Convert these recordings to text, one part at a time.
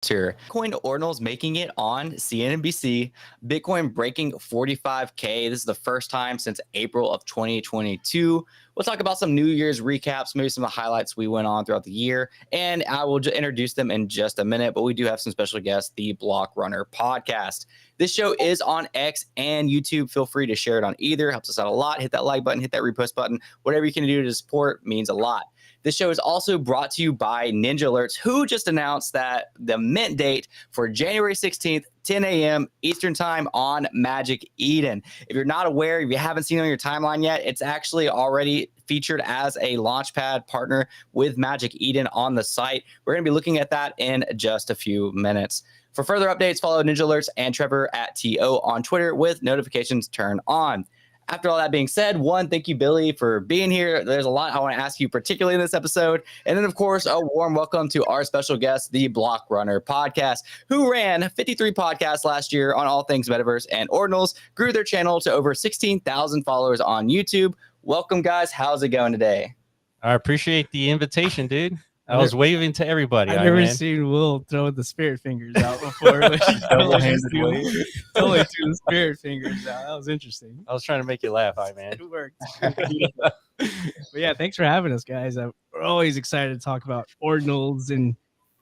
Bitcoin Ordinals making it on CNBC. Bitcoin breaking 45K. This is the first time since April of 2022. We'll talk about some New Year's recaps, maybe some of the highlights we went on throughout the year, and I will introduce them in just a minute. But we do have some special guests, the Block Runner podcast. This show is on X and YouTube. Feel free to share it on either. Helps us out a lot. Hit that like button, hit that repost button. Whatever you can do to support means a lot. This show is also brought to you by Ninja Alerts, who just announced that the mint date for January 16th, 10 a.m. Eastern Time on Magic Eden. If you're not aware, if you haven't seen it on your timeline yet, it's actually already featured as a Launchpad partner with Magic Eden on the site. We're going to be looking at that in just a few minutes. For further updates, follow Ninja Alerts and Trevor at TO on Twitter with notifications turned on. After all that being said, one, thank you, Billy, for being here. There's a lot I want to ask you, particularly in this episode. And then, of course, a warm welcome to our special guest, the Block Runner podcast, who ran 53 podcasts last year on all things metaverse and ordinals, grew their channel to over 16,000 followers on YouTube. Welcome, guys. How's it going today? I appreciate the invitation, dude. I was waving to everybody. I've never seen Will throw the spirit fingers out before. Double-handed wave. Totally threw the spirit fingers out. That was interesting. I was trying to make you laugh, man. It worked. But yeah, thanks for having us, guys. We're always excited to talk about ordinals, and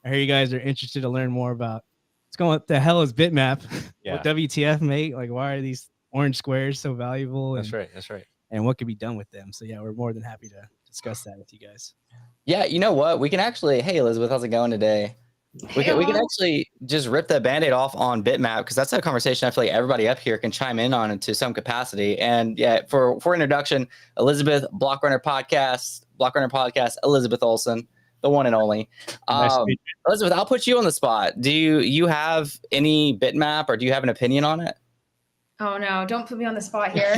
I hear you guys are interested to learn more about what the hell is bitmap? Yeah. What WTF, mate? Like, why are these orange squares so valuable? That's right. And what can be done with them? So yeah, we're more than happy to discuss that with you guys. Yeah, you know what? We can actually, hey, Elizabeth, how's it going today? We can actually just rip the Band-Aid off on bitmap, because that's a conversation I feel like everybody up here can chime in on it to some capacity. And yeah, for introduction, Elizabeth, Block Runner podcast, Elizabeth Olsen, the one and only. Elizabeth, I'll put you on the spot. Do you have any bitmap, or do you have an opinion on it? Oh no, don't put me on the spot here.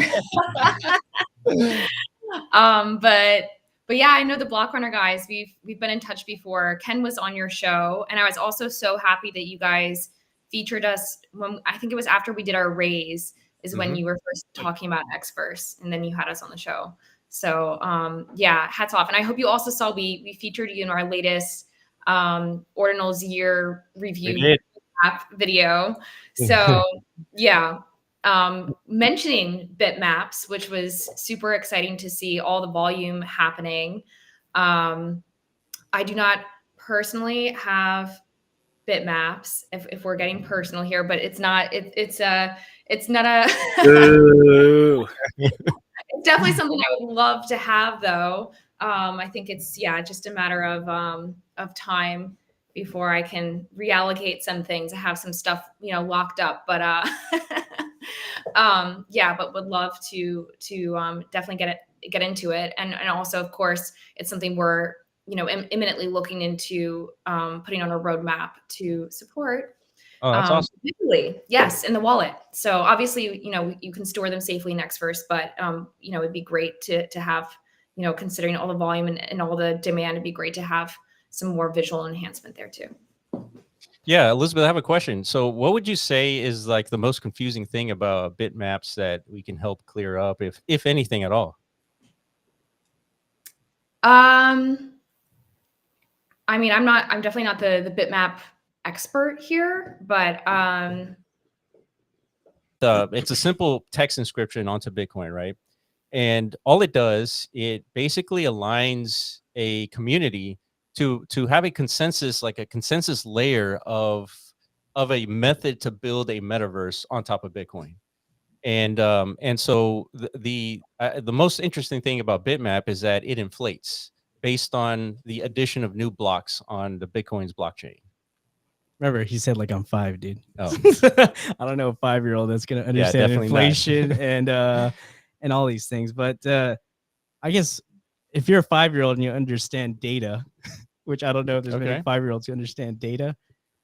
But yeah, I know the Block Runner guys. We've been in touch before. Ken was on your show, and I was also so happy that you guys featured us when, I think it was after we did our raise, is when you were first talking about Xverse, and then you had us on the show. So yeah, hats off. And I hope you also saw we featured you in our latest Ordinals year review video. So yeah. Mentioning bitmaps, which was super exciting to see all the volume happening. I do not personally have bitmaps, if we're getting personal here, but it's not a it's definitely something I would love to have, though. I think it's just a matter of time before I can reallocate some things. I have some stuff, locked up, but but would love to definitely get into it. And also, of course, it's something we're, imminently looking into putting on a roadmap to support. Oh, that's awesome. Digitally, yes, in the wallet. So obviously, you can store them safely in Xverse, but it'd be great to have, considering all the volume and all the demand, it'd be great to have some more visual enhancement there too. Yeah, Elizabeth, I have a question. So what would you say is like the most confusing thing about bitmaps that we can help clear up, if anything at all? I mean, I'm definitely not the bitmap expert here, but it's a simple text inscription onto Bitcoin, right? And all it does, it basically aligns a community to have a consensus, like a consensus layer of a method to build a metaverse on top of Bitcoin. And so the most interesting thing about bitmap is that it inflates based on the addition of new blocks on the Bitcoin's blockchain. Remember, he said like I'm 5, dude. Oh. I don't know a 5-year-old that's gonna understand inflation and all these things. But I guess if you're a 5-year-old and you understand data, which I don't know if there's many 5-year-olds who understand data,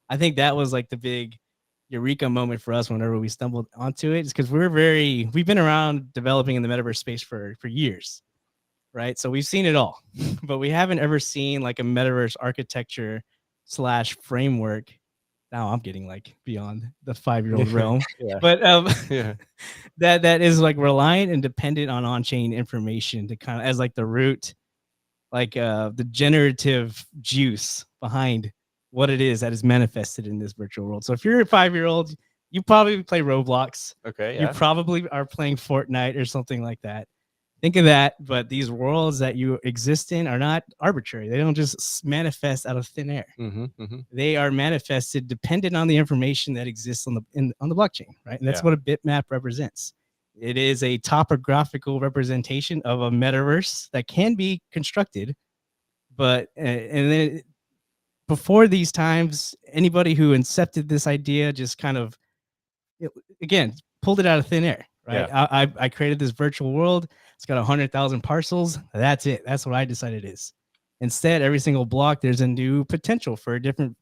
I think that was like the big eureka moment for us whenever we stumbled onto it. Is because we've been around developing in the metaverse space for years, right? So we've seen it all, but we haven't ever seen like a metaverse architecture / framework. Now I'm getting like beyond the 5-year-old realm, but that is like reliant and dependent on on-chain information to kind of as like the root, like the generative juice behind what it is that is manifested in this virtual world. So if you're a 5-year-old, you probably play Roblox. Okay. You Yeah. probably are playing Fortnite or something like that. Think of that, but these worlds that you exist in are not arbitrary. They don't just manifest out of thin air. They are manifested dependent on the information that exists on the blockchain, right? And that's what a bitmap represents. It is a topographical representation of a metaverse that can be constructed, but and then before these times, anybody who incepted this idea just kind of, again, pulled it out of thin air, right? Yeah. I created this virtual world. It's got 100,000 parcels. That's it. That's what I decided it is. Instead, every single block, there's a new potential for a different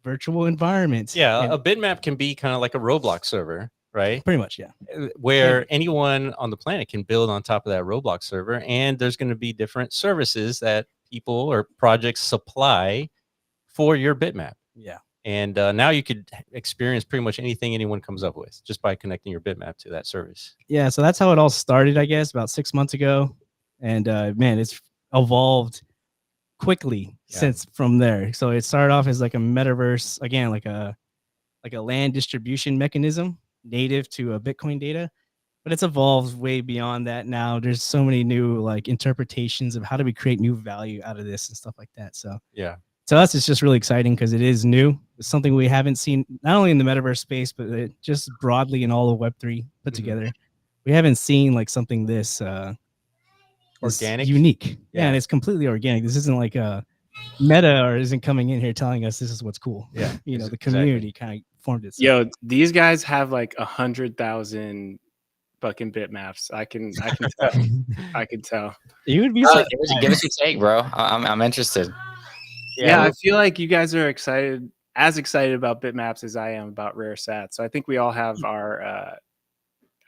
virtual environment. Yeah. And A bitmap can be kind of like a Roblox server, right? pretty much, yeah. Where anyone on the planet can build on top of that Roblox server, and there's going to be different services that people or projects supply for your bitmap. Yeah. And now you could experience pretty much anything anyone comes up with just by connecting your bitmap to that service. Yeah. So that's how it all started, I guess, about 6 months ago. And man, it's evolved quickly since from there. So it started off as like a metaverse, again, like a land distribution mechanism native to a Bitcoin data, but it's evolved way beyond that now. There's so many new like interpretations of how do we create new value out of this and stuff like that. So yeah, to us, it's just really exciting because it is new. It's something we haven't seen not only in the metaverse space, but just broadly in all of Web3 put together. We haven't seen like something this organic, unique. Yeah, and it's completely organic. This isn't like a Meta or isn't coming in here telling us this is what's cool. Yeah, you know, the community kind of formed itself. Yo, these guys have like 100,000 fucking bitmaps. I can tell. I can tell. You would be give us your take, bro. I'm interested. Yeah, I feel like you guys are excited about bitmaps as I am about rare sats. So I think we all have our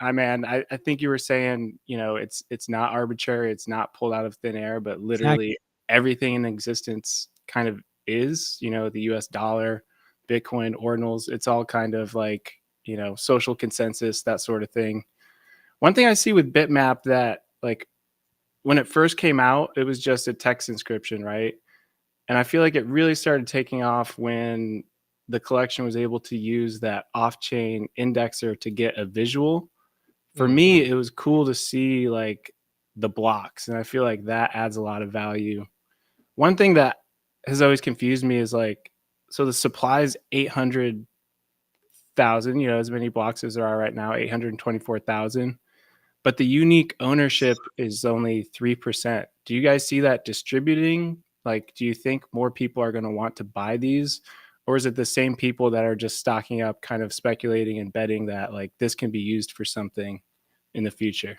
I think you were saying, you know, it's not arbitrary, it's not pulled out of thin air, but literally everything in existence kind of is, you know, the US dollar, Bitcoin Ordinals, it's all kind of like, you know, social consensus, that sort of thing. One thing I see with Bitmap that like when it first came out, it was just a text inscription, right? And I feel like it really started taking off when the collection was able to use that off-chain indexer to get a visual. For me, it was cool to see like the blocks, and I feel like that adds a lot of value. One thing that has always confused me is like, so the supply is 800,000, you know, as many blocks as there are right now, 824,000, but the unique ownership is only 3%. Do you guys see that distributing? Like, do you think more people are going to want to buy these? Or is it the same people that are just stocking up, kind of speculating and betting that like this can be used for something in the future?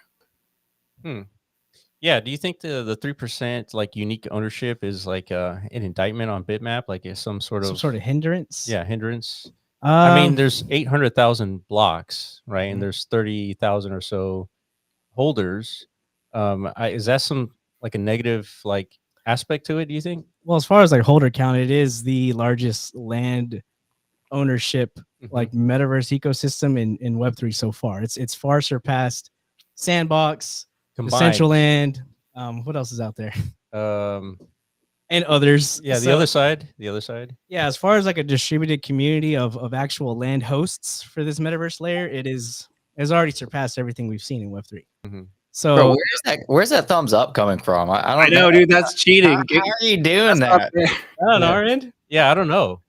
Yeah. Do you think the 3% like unique ownership is like an indictment on Bitmap? Like is some sort of hindrance? Yeah, hindrance. I mean, there's 800,000 blocks, right? And there's 30,000 or so holders. Is that some like a negative like aspect to it, do you think? Well, as far as like holder count, it is the largest land ownership like metaverse ecosystem in Web3 so far. It's far surpassed Sandbox, Decentraland. What else is out there? And others. Yeah, the other side. Yeah, as far as like a distributed community of actual land hosts for this metaverse layer, has already surpassed everything we've seen in Web3. So Bro, where's that thumbs up coming from? I don't know, dude. That's cheating. How are you doing that? On our end? Yeah, I don't know.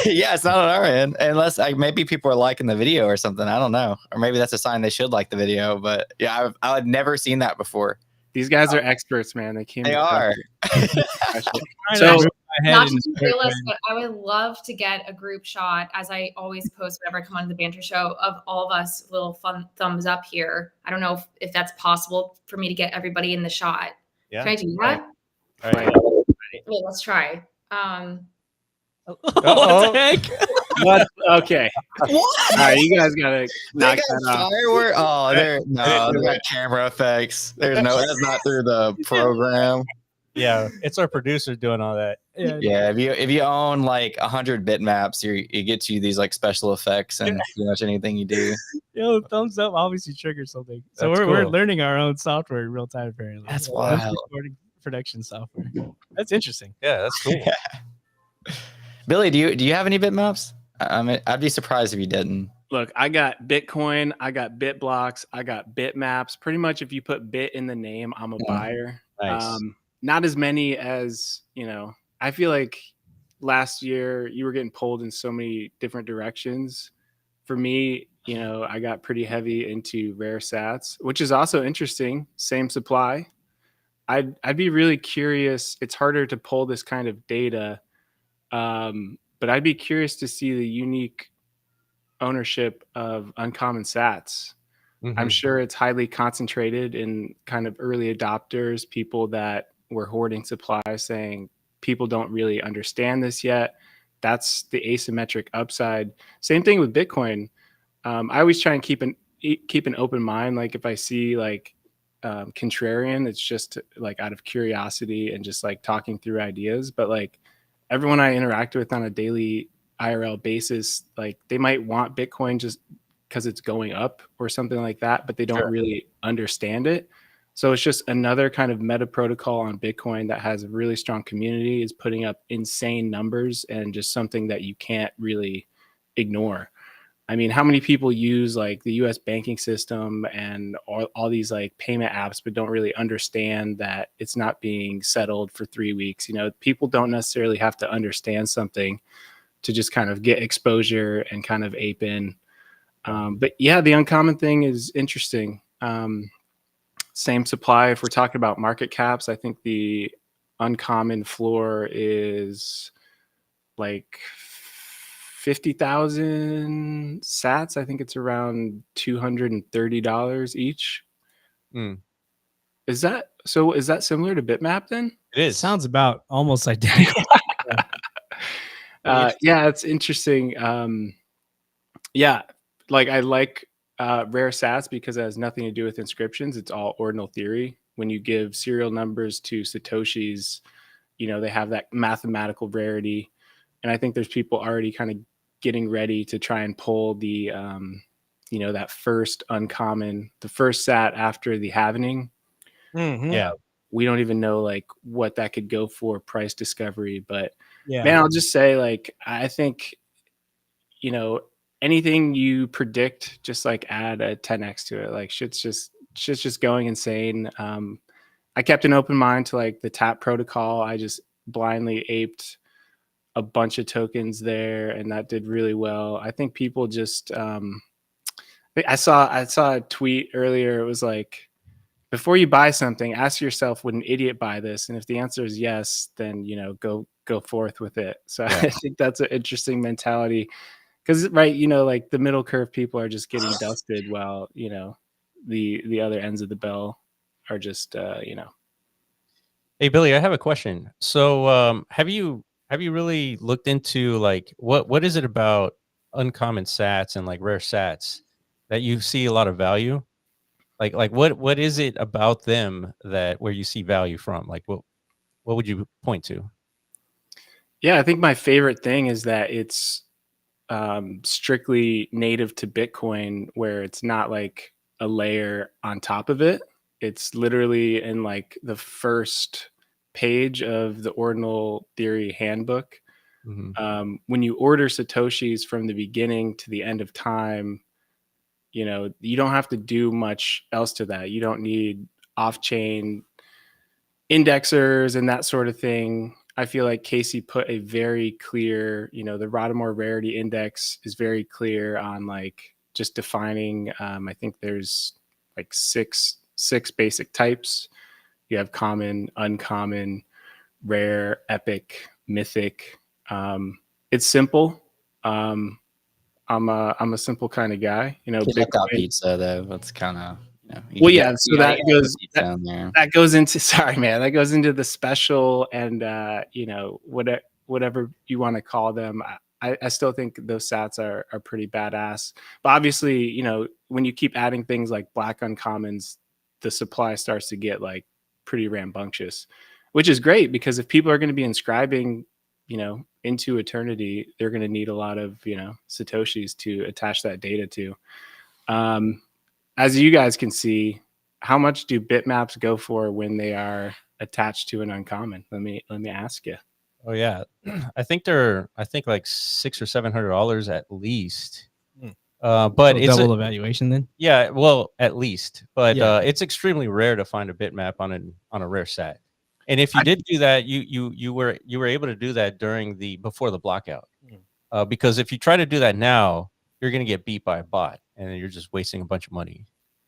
Yeah, it's not on our end, unless like maybe people are liking the video or something. I don't know, or maybe that's a sign they should like the video. But yeah, I had never seen that before. These guys are experts, man. They are. So not to derail us, but I would love to get a group shot, as I always post whenever I come on the banter show, of all of us little fun thumbs up here. I don't know if that's possible for me to get everybody in the shot. Yeah. Can I do that? All right. Wait, let's try. What the heck? What? Okay. What? All right, you guys gotta knock that off. Firework? Oh, they got camera effects. That's not through the program. Yeah, it's our producer doing all that. Yeah, if you own like 100 bitmaps, it gets you these like special effects and pretty much anything you do. Yo, thumbs up obviously triggers something. So That's we're cool. learning our own software in real time apparently. That's wild. Recording production software. That's interesting. Yeah, that's cool. Billy, do you have any bitmaps? I mean, I'd be surprised if you didn't. Look, I got Bitcoin, I got BitBlocks, I got bitmaps. Pretty much if you put bit in the name, I'm a buyer. Nice. Not as many as, I feel like last year you were getting pulled in so many different directions. For me, I got pretty heavy into rare sats, which is also interesting. Same supply. I'd be really curious. It's harder to pull this kind of data, but I'd be curious to see the unique ownership of uncommon sats. I'm sure it's highly concentrated in kind of early adopters, people that were hoarding supply, saying people don't really understand this yet. That's the asymmetric upside. Same thing with Bitcoin. I always try and keep an open mind. Like if I see like contrarian, it's just like out of curiosity and just like talking through ideas. But like everyone I interact with on a daily IRL basis, like they might want Bitcoin just because it's going up or something like that, but they don't really understand it. So it's just another kind of meta protocol on Bitcoin that has a really strong community, is putting up insane numbers, and just something that you can't really ignore. I mean, how many people use like the US banking system and all these like payment apps, but don't really understand that it's not being settled for 3 weeks? People don't necessarily have to understand something to just kind of get exposure and kind of ape in. But yeah, the uncommon thing is interesting. Same supply. If we're talking about market caps, I think the uncommon floor is like 50,000 sats. I think it's around $230 each. Is that similar to Bitmap then? It is. Sounds about almost identical. Yeah, it's interesting. Yeah, like I like rare sats because it has nothing to do with inscriptions. It's all ordinal theory. When you give serial numbers to Satoshis, they have that mathematical rarity. And I think there's people already kind of getting ready to try and pull the, that first uncommon, the first sat after the halvening. Yeah. We don't even know like what that could go for price discovery. But Yeah, man, I'll just say like, I think, anything you predict, just like add a 10x to it. Like shit's just going insane. I kept an open mind to like the tap protocol. I just blindly aped a bunch of tokens there, and that did really well. I think people just I saw a tweet earlier. It was like, before you buy something, ask yourself, would an idiot buy this? And if the answer is yes, then go forth with it. So I think that's an interesting mentality, because like the middle curve people are just getting dusted, while the other ends of the bell are just Hey Billy, I have a question. So have you really looked into like what is it about uncommon sats and like rare sats that you see a lot of value? Like what is it about them that where you see value from? Like what would you point to? Yeah, I think my favorite thing is that it's strictly native to Bitcoin, where it's not like a layer on top of it. It's literally in like the first page of the ordinal theory handbook. When you order Satoshis from the beginning to the end of time, you don't have to do much else to that. You don't need off-chain indexers and that sort of thing. I feel like Casey put a very clear, the Rodamore rarity index is very clear on like just defining. I think there's like six basic types. You have common, uncommon, rare, epic, mythic. It's simple. I'm a simple kind of guy. Bitcoin pizza though. That's kind of. Well, yeah. So that goes into sorry, man. That goes into the special and whatever you want to call them. I still think those sats are pretty badass. But obviously, when you keep adding things like black uncommons, the supply starts to get like pretty rambunctious, which is great, because if people are going to be inscribing, into eternity, they're going to need a lot of Satoshis to attach that data to. As you guys can see, how much do bitmaps go for when they are attached to an uncommon? Let me ask you. Oh yeah, I think like $600 or $700 at least. But So it's double the valuation then. yeah, well, at least, but Yeah. it's extremely rare to find a bitmap on a rare sat. And if you did do that, you were able to do that before the blockout. Because if you try to do that now, you're going to get beat by a bot, and you're just wasting a bunch of money.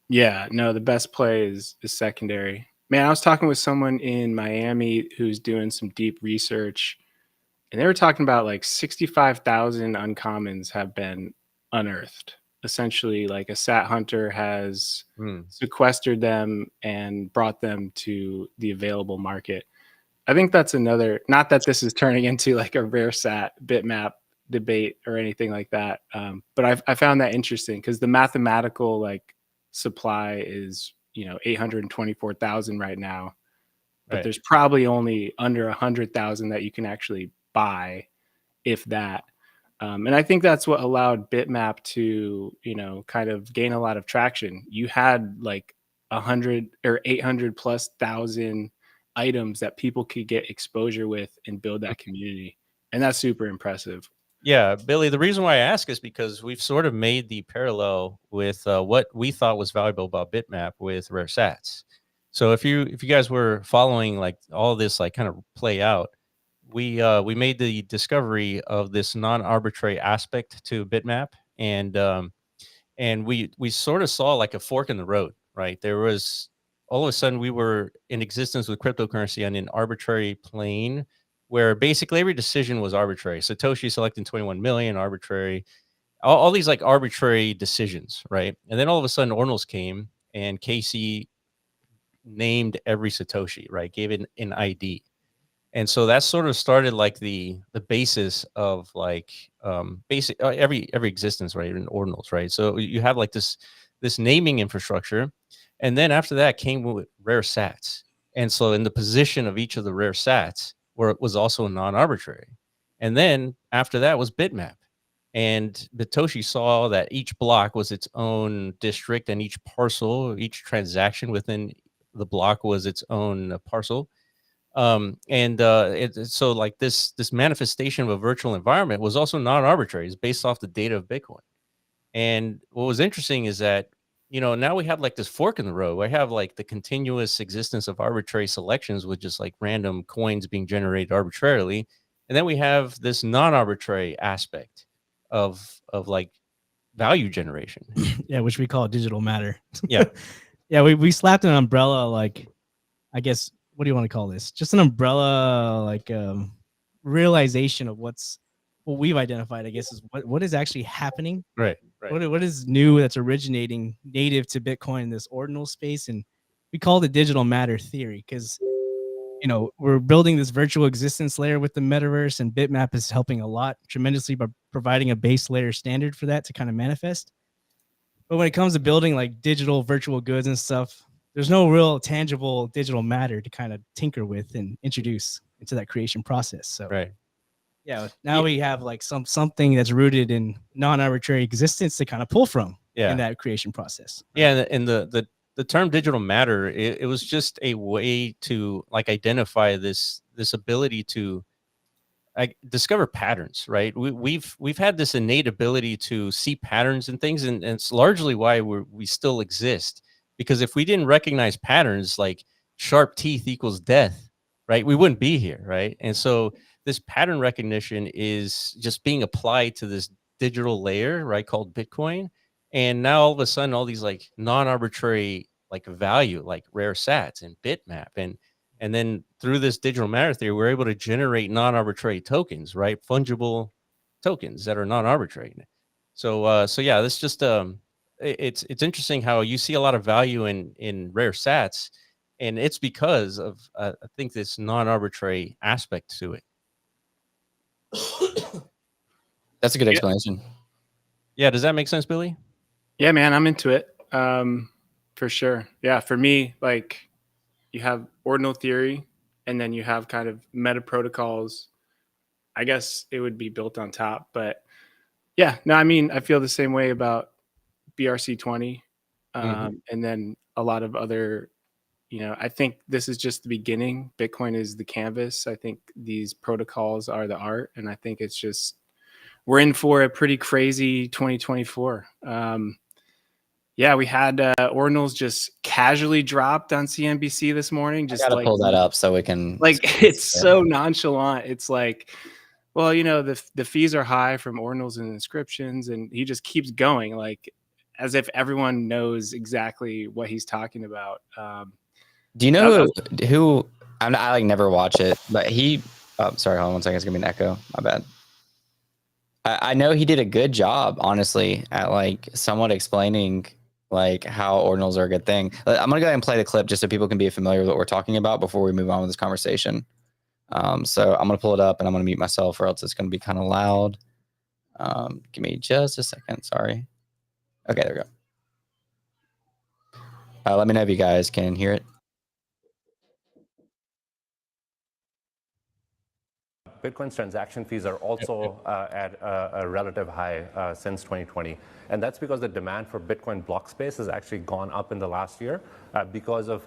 Yeah, no, the best play is secondary. Man, I was talking with someone in Miami who's doing some deep research, and they were talking about like 65,000 uncommons have been unearthed. Essentially, like a sat hunter has sequestered them and brought them to the available market. I think that's another, not that this is turning into like a rare sat bitmap debate or anything like that. But I found that interesting because the mathematical like supply is, 824,000 right now, but Right. there's probably only under 100,000 that you can actually buy, if that. And I think that's what allowed Bitmap to, kind of gain a lot of traction. You had like 100 or 800 plus thousand items that people could get exposure with and build that community. And that's super impressive. Yeah, Billy, the reason why I ask is because we've sort of made the parallel with what we thought was valuable about Bitmap with rare sats. So if you guys were following like all this like kind of play out, we made the discovery of this non-arbitrary aspect to Bitmap, and we sort of saw like a fork in the road, right? There was all of a sudden we were in existence with cryptocurrency on an arbitrary plane where basically every decision was arbitrary. Satoshi selecting 21 million, arbitrary, all these like arbitrary decisions, right? And then all of a sudden Ordinals came and Casey named every Satoshi, right? Gave it an ID. And so that sort of started like the basis of like basic every existence, right, in Ordinals, right? So you have like this naming infrastructure, and then after that came with rare sats. And so in the position of each of the rare sats where it was also non-arbitrary, and then after that was Bitmap, and Bitoshi saw that each block was its own district, and each parcel, each transaction within the block was its own parcel. So like this manifestation of a virtual environment was also non-arbitrary. It's based off the data of Bitcoin. And what was interesting is that now we have like this fork in the road. We have like the continuous existence of arbitrary selections with just like random coins being generated arbitrarily, and then we have this non-arbitrary aspect of like value generation. Yeah, which we call digital matter. Yeah. Yeah, we slapped an umbrella, like, I guess, what do you want to call this? Just an umbrella, like realization of what we've identified, I guess, is what is actually happening. Right. What is new that's originating native to Bitcoin in this ordinal space, and we call it digital matter theory because we're building this virtual existence layer with the metaverse, and Bitmap is helping a lot tremendously by providing a base layer standard for that to kind of manifest. But when it comes to building like digital virtual goods and stuff, there's no real tangible digital matter to kind of tinker with and introduce into that creation process. So Right. Yeah, now we have like something that's rooted in non-arbitrary existence to kind of pull from in that creation process. Right? Yeah, and the term digital matter, it was just a way to like identify this ability to discover patterns, right? We've had this innate ability to see patterns and things, and it's largely why we still exist. Because if we didn't recognize patterns, like sharp teeth equals death, right? We wouldn't be here, right? And so this pattern recognition is just being applied to this digital layer, right, called Bitcoin. And now all of a sudden, all these like non-arbitrary like value, like rare sats and Bitmap, and then through this digital matter theory, we're able to generate non-arbitrary tokens, right? Fungible tokens that are non-arbitrary. So yeah, this just it's interesting how you see a lot of value in rare sats, and it's because of I think this non-arbitrary aspect to it. That's a good explanation. Yeah, does that make sense, Billy? Yeah, man, I'm into it. For sure. Yeah, for me, like you have ordinal theory, and then you have kind of meta protocols. I guess it would be built on top, but yeah, no, I mean, I feel the same way about BRC20, and then a lot of other, I think this is just the beginning. Bitcoin is the canvas. I think these protocols are the art. And I think it's just, we're in for a pretty crazy 2024. Yeah, we had Ordinals just casually dropped on CNBC this morning. Just I gotta like pull that up so we can. It's so nonchalant. It's like, well, the fees are high from Ordinals and inscriptions, and he just keeps going, like as if everyone knows exactly what he's talking about. Do you know who? I like never watch it, but he. Oh, sorry, hold on 1 second. It's gonna be an echo. My bad. I know he did a good job, honestly, at like somewhat explaining like how ordinals are a good thing. I'm gonna go ahead and play the clip just so people can be familiar with what we're talking about before we move on with this conversation. So I'm gonna pull it up and I'm gonna mute myself, or else it's gonna be kind of loud. Give me just a second. Sorry. Okay, there we go. Let me know if you guys can hear it. Bitcoin's transaction fees are also at a relative high since 2020. And that's because the demand for Bitcoin block space has actually gone up in the last year because of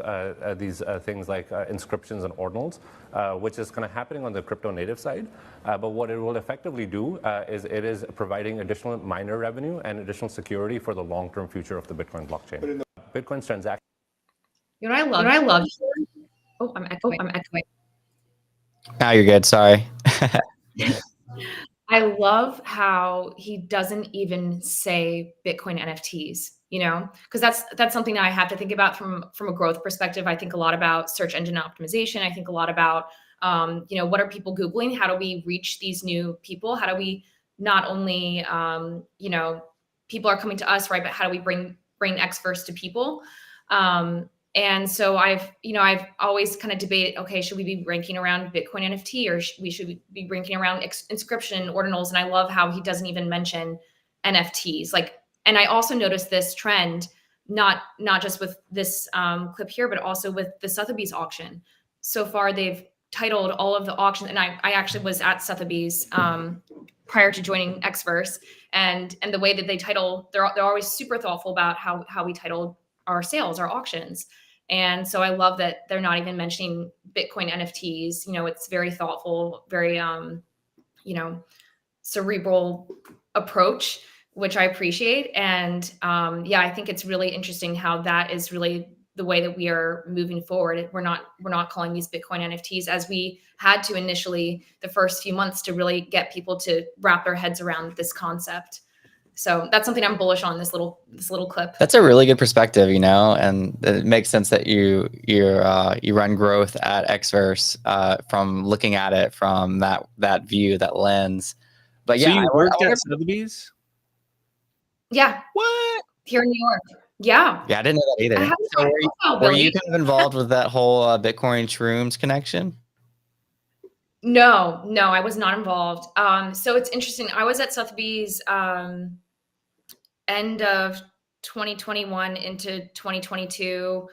these things like inscriptions and ordinals, which is kind of happening on the crypto native side. But what it will effectively do is it is providing additional miner revenue and additional security for the long-term future of the Bitcoin blockchain. Bitcoin's transaction. You know what I love? Oh, I'm echoing. Now you're good. Sorry. I love how he doesn't even say Bitcoin NFTs, because that's something that I have to think about from a growth perspective. I think a lot about search engine optimization. I think a lot about, what are people Googling? How do we reach these new people? How do we not only, people are coming to us, right? But how do we bring experts to people? And so I've always kind of debated, okay, should we be ranking around Bitcoin NFT, or we should be ranking around inscription ordinals? And I love how he doesn't even mention NFTs. And I also noticed this trend, not just with this clip here, but also with the Sotheby's auction. So far, they've titled all of the auctions, and I actually was at Sotheby's prior to joining Xverse, and the way that they title, they're always super thoughtful about how we titled our sales, our auctions. And so I love that they're not even mentioning Bitcoin NFTs. It's very thoughtful, very, cerebral approach, which I appreciate. And I think it's really interesting how that is really the way that we are moving forward. We're not calling these Bitcoin NFTs, as we had to initially the first few months to really get people to wrap their heads around this concept. So that's something I'm bullish on, this little clip. That's a really good perspective, and it makes sense that you run growth at Xverse from looking at it from that view, that lens. But so yeah, you worked at Sotheby's? Yeah. What? Here in New York. Yeah. Yeah, I didn't know that either. So were you kind of involved with that whole Bitcoin shrooms connection? No, I was not involved. So it's interesting. I was at Sotheby's end of 2021 into 2022,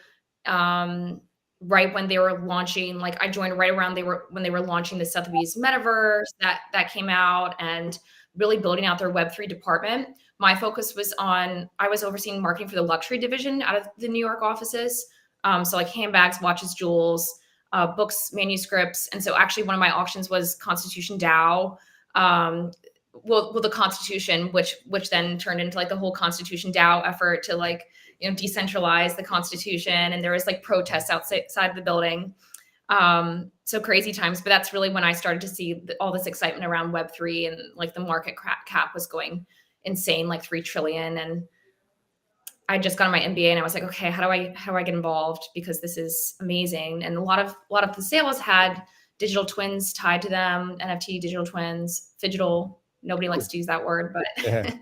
right when they were launching. I joined right around when they were launching the Sotheby's metaverse that came out, and really building out their Web3 department. My focus was I was overseeing marketing for the luxury division out of the New York offices. So handbags, watches, jewels, books, manuscripts. And so actually one of my auctions was Constitution DAO. The Constitution, which then turned into the whole Constitution DAO effort to decentralize the Constitution. And there was protests outside the building. So crazy times, but that's really when I started to see all this excitement around Web3, and the market cap was going insane, 3 trillion. And I just got my MBA, and I was like, okay, how do I get involved? Because this is amazing. And a lot of the sales had digital twins tied to them, NFT digital twins, phygital. Nobody likes to use that word, but it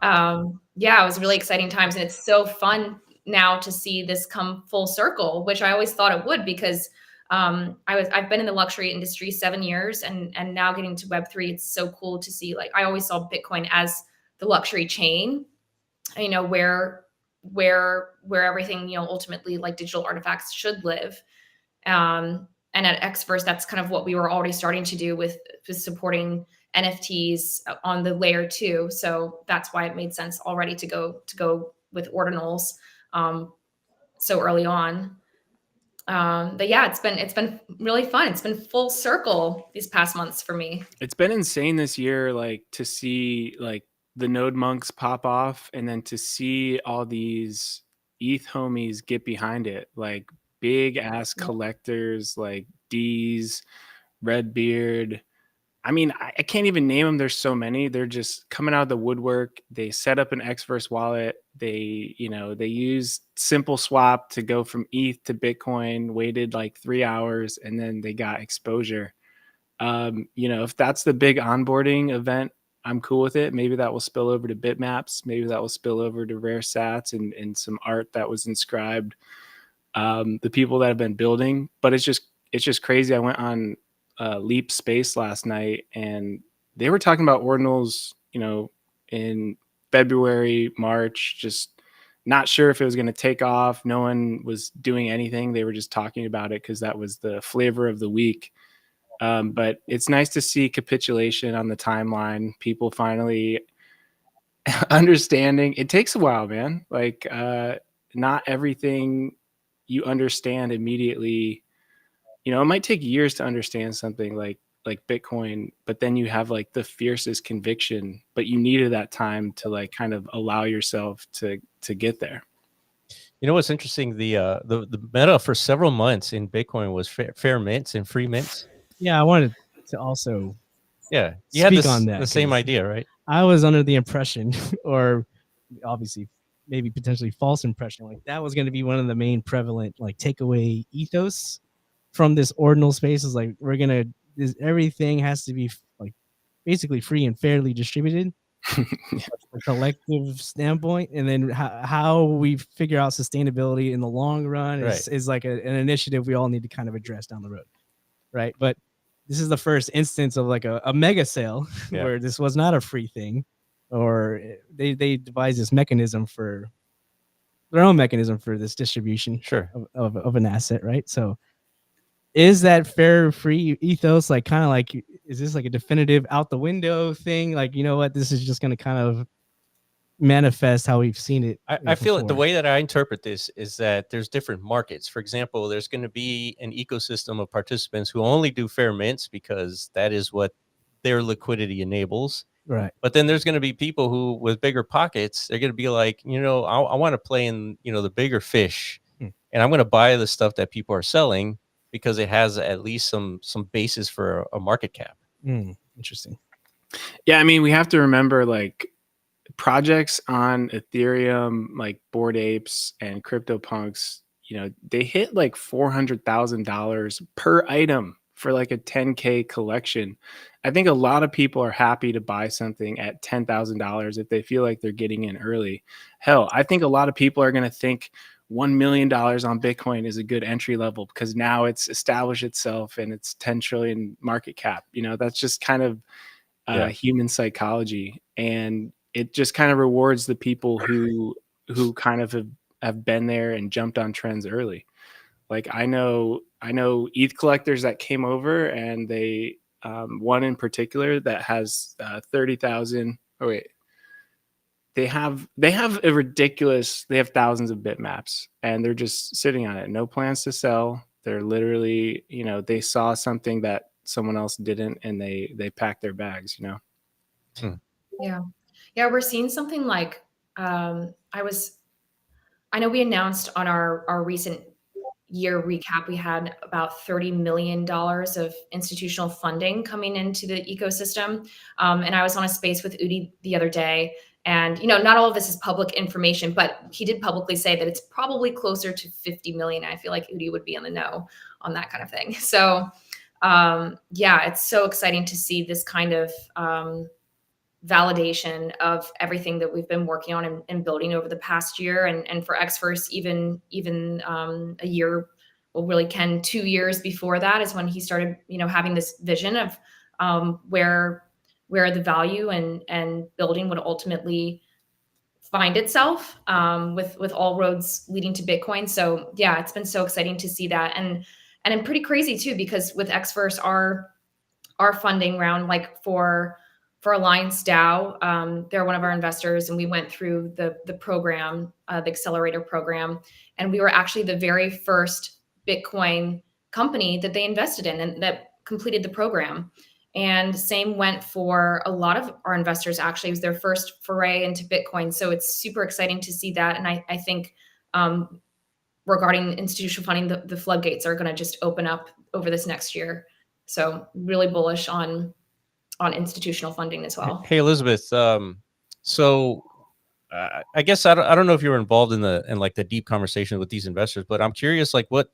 was really exciting times. And it's so fun now to see this come full circle, which I always thought it would, because I've been in the luxury industry 7 years, and now getting to Web3, it's so cool to see. I always saw Bitcoin as the luxury chain, where everything, ultimately digital artifacts should live. And at Xverse, that's kind of what we were already starting to do with supporting NFTs on the layer 2. So that's why it made sense already to go with ordinals so early on. But yeah, it's been really fun. It's been full circle these past months for me. It's been insane this year, like to see like the node monks pop off, and then to see all these ETH homies get behind it, like big ass collectors like D's, Redbeard. I mean, I can't even name them. There's so many. They're just coming out of the woodwork. They set up an Xverse wallet. They used simple swap to go from ETH to Bitcoin, waited like 3 hours, and then they got exposure. If that's the big onboarding event, I'm cool with it. Maybe that will spill over to bitmaps. Maybe that will spill over to rare sats and some art that was inscribed. The people that have been building, but it's just crazy. I went on Leap Space last night, and they were talking about ordinals, in February, March, just not sure if it was going to take off. No one was doing anything. They were just talking about it because that was the flavor of the week. But it's nice to see capitulation on the timeline. People finally understanding. It takes a while, man. Like, not everything you understand immediately. It might take years to understand something like Bitcoin, but then you have like the fiercest conviction, but you needed that time to like kind of allow yourself to get there. You know what's interesting? The meta for several months in Bitcoin was fair mints and free mints. Yeah, I wanted to also you had on that. The same idea, right? I was under the impression, or obviously maybe potentially false impression, like that was going to be one of the main prevalent like takeaway ethos from this ordinal space, is like everything has to be like basically free and fairly distributed. A collective standpoint, and then how we figure out sustainability in the long run is like an initiative we all need to kind of address down the road, right? But this is the first instance of like a mega sale where this was not a free thing, or they devised this mechanism for their own mechanism for this distribution of an asset, right? So is that fair free ethos like kind of like, is this like a definitive out the window thing? Like, you know what, this is just going to kind of manifest how we've seen it. I feel the way that I interpret this is that there's different markets. For example, there's going to be an ecosystem of participants who only do fair mints because that is what their liquidity enables. Right. But then there's going to be people who, with bigger pockets, they're going to be like, I want to play in, the bigger fish, and I'm going to buy the stuff that people are selling because it has at least some basis for a market cap. Interesting. Yeah, I mean, we have to remember like projects on Ethereum, like Bored Apes and CryptoPunks, they hit like $400,000 per item for like a 10K collection. I think a lot of people are happy to buy something at $10,000 if they feel like they're getting in early. Hell, I think a lot of people are going to think $1 million on Bitcoin is a good entry level because now it's established itself and it's 10 trillion market cap. That's just kind of human psychology, and it just kind of rewards the people who kind of have been there and jumped on trends early. Like I know ETH collectors that came over, and they one in particular that has 30,000. Oh wait. They have a ridiculous, they have thousands of bitmaps, and they're just sitting on it. No plans to sell. They're literally, they saw something that someone else didn't, and they packed their bags, Yeah. We're seeing something like, I know we announced on our recent year recap, we had about $30 million of institutional funding coming into the ecosystem. And I was on a space with Udi the other day, and, not all of this is public information, but he did publicly say that it's probably closer to 50 million. I feel like Udi would be in the know on that kind of thing. So, it's so exciting to see this kind of validation of everything that we've been working on and building over the past year. And for Xverse, even a year, well, really Ken, 2 years before that is when he started, having this vision of where the value and building would ultimately find itself, with all roads leading to Bitcoin. So yeah, it's been so exciting to see that. And pretty crazy too, because with Xverse, our funding round, like for Alliance DAO, they're one of our investors, and we went through the program, the accelerator program, and we were actually the very first Bitcoin company that they invested in and that completed the program. And same went for a lot of our investors. Actually, it was their first foray into Bitcoin. So it's super exciting to see that. And I think regarding institutional funding, the floodgates are going to just open up over this next year. So really bullish on institutional funding as well. Hey, Elizabeth. So I guess I don't know if you were involved in like the deep conversation with these investors, but I'm curious, like what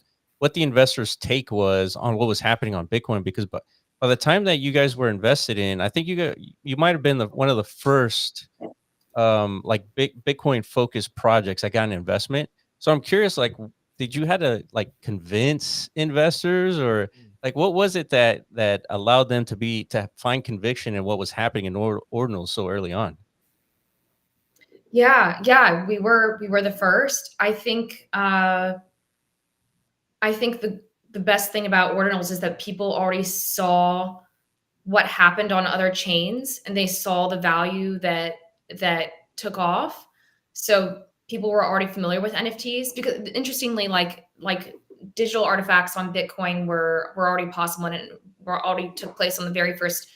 the investors' take was on what was happening on Bitcoin, because by the time that you guys were invested in, I think you might have been one of the first like Bitcoin focused projects that got an investment. So I'm curious, like, did you had to like convince investors, or like what was it that allowed them to find conviction in what was happening in Ordinals so early on? Yeah, we were the first. I think the best thing about Ordinals is that people already saw what happened on other chains, and they saw the value that took off. So people were already familiar with NFTs, because interestingly, like digital artifacts on Bitcoin were already possible, and it already took place on the very first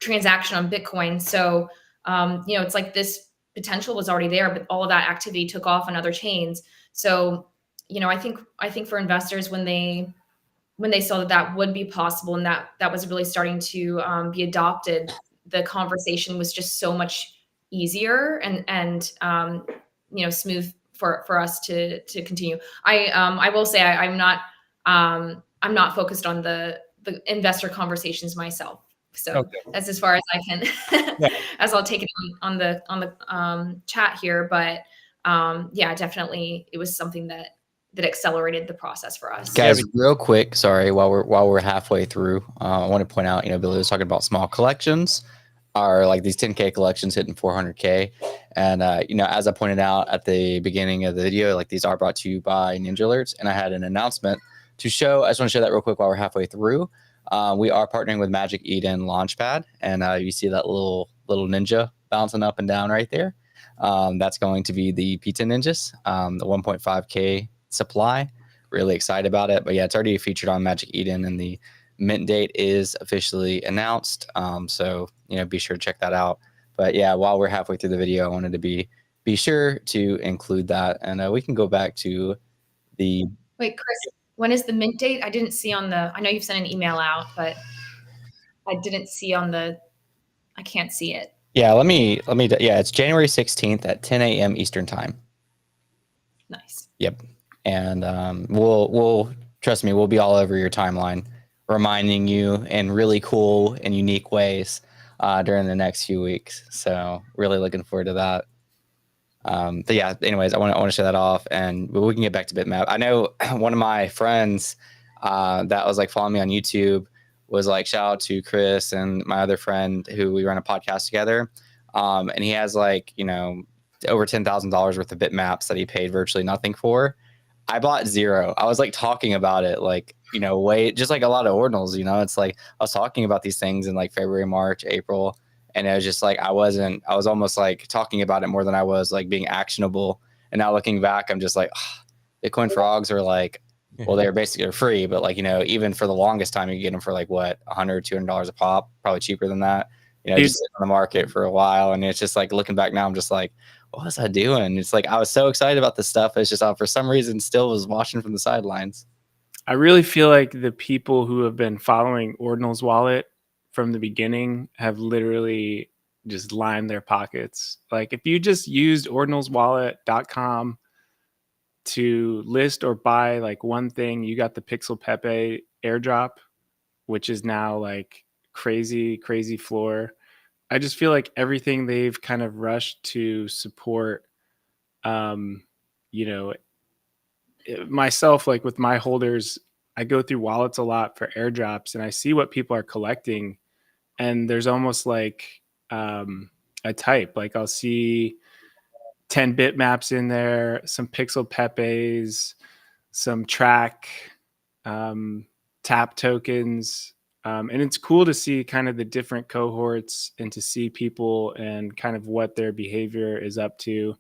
transaction on Bitcoin. So it's like this potential was already there, but all of that activity took off on other chains. So I think for investors, when they saw that would be possible, and that was really starting to be adopted, the conversation was just so much easier and smooth for us to continue. I will say I'm not focused on the investor conversations myself. So Okay. that's as far as I can, Yeah. as I'll take it on the chat here. But yeah, definitely it was something that accelerated the process for us. Guys, real quick, sorry, while we're halfway through, I want to point out, Billy was talking about small collections, are like these 10K collections hitting 400K. And, as I pointed out at the beginning of the video, like these are brought to you by Ninja Alerts. And I had an announcement to show. I just want to show that real quick while we're halfway through. We are partnering with Magic Eden Launchpad. And you see that little ninja bouncing up and down right there. That's going to be the Pizza Ninjas, the 1.5K supply. Really excited about it. But yeah, it's already featured on Magic Eden, and the mint date is officially announced. So be sure to check that out. But yeah, while we're halfway through the video, I wanted to be sure to include that, and we can go back to the. Wait, Chris, when is the mint date? I didn't see on the. I know you've sent an email out, but I didn't see on the. I can't see it. Yeah, let me. Yeah, it's January 16th at 10 a.m. Eastern time. Nice. Yep. And we'll trust me, we'll be all over your timeline, reminding you in really cool and unique ways during the next few weeks. So really looking forward to that. But yeah, anyways, I want to show that off, and we can get back to Bitmap. I know one of my friends that was like following me on YouTube was like, shout out to Chris and my other friend who we run a podcast together. And he has like, over $10,000 worth of bitmaps that he paid virtually nothing for. I bought 0. I was like talking about it, like, just like a lot of ordinals, it's like I was talking about these things in like February, March, April. And it was just like, I was almost like talking about it more than I was like being actionable. And now looking back, I'm just like, Bitcoin frogs are like, well, they're basically free, but like, even for the longest time, you get them for like what, $100, $200 a pop, probably cheaper than that, just sitting on the market for a while. And it's just like, looking back now, I'm just like, what was I doing? It's like, I was so excited about this stuff. It's just, for some reason, still was watching from the sidelines. I really feel like the people who have been following Ordinals Wallet from the beginning have literally just lined their pockets. Like if you just used ordinalswallet.com to list or buy like one thing, you got the Pixel Pepe airdrop, which is now like crazy floor. I just feel like everything they've kind of rushed to support, myself, like with my holders, I go through wallets a lot for airdrops, and I see what people are collecting, and there's almost like a type. Like I'll see 10 bitmaps in there, some Pixel Pepes, some track, tap tokens. And it's cool to see kind of the different cohorts and to see people and kind of what their behavior is up to.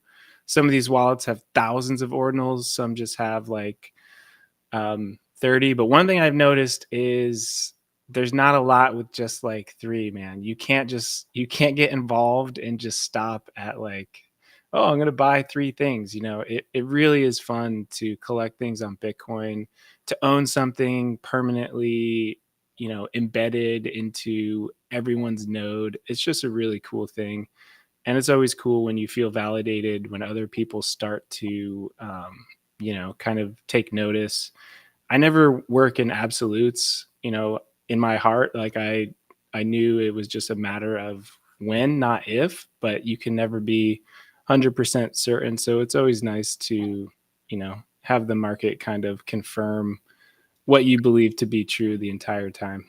Some of these wallets have thousands of ordinals. Some just have like 30 30. But one thing I've noticed is there's not a lot with just like 3, man. You can't get involved and just stop at like, oh, I'm going to buy 3 things. You know, it really is fun to collect things on Bitcoin, to own something permanently, you know, embedded into everyone's node. It's just a really cool thing. And it's always cool when you feel validated, when other people start to, you know, kind of take notice. I never work in absolutes, you know, in my heart. Like I knew it was just a matter of when, not if, but you can never be 100% certain. So it's always nice to, you know, have the market kind of confirm what you believe to be true the entire time.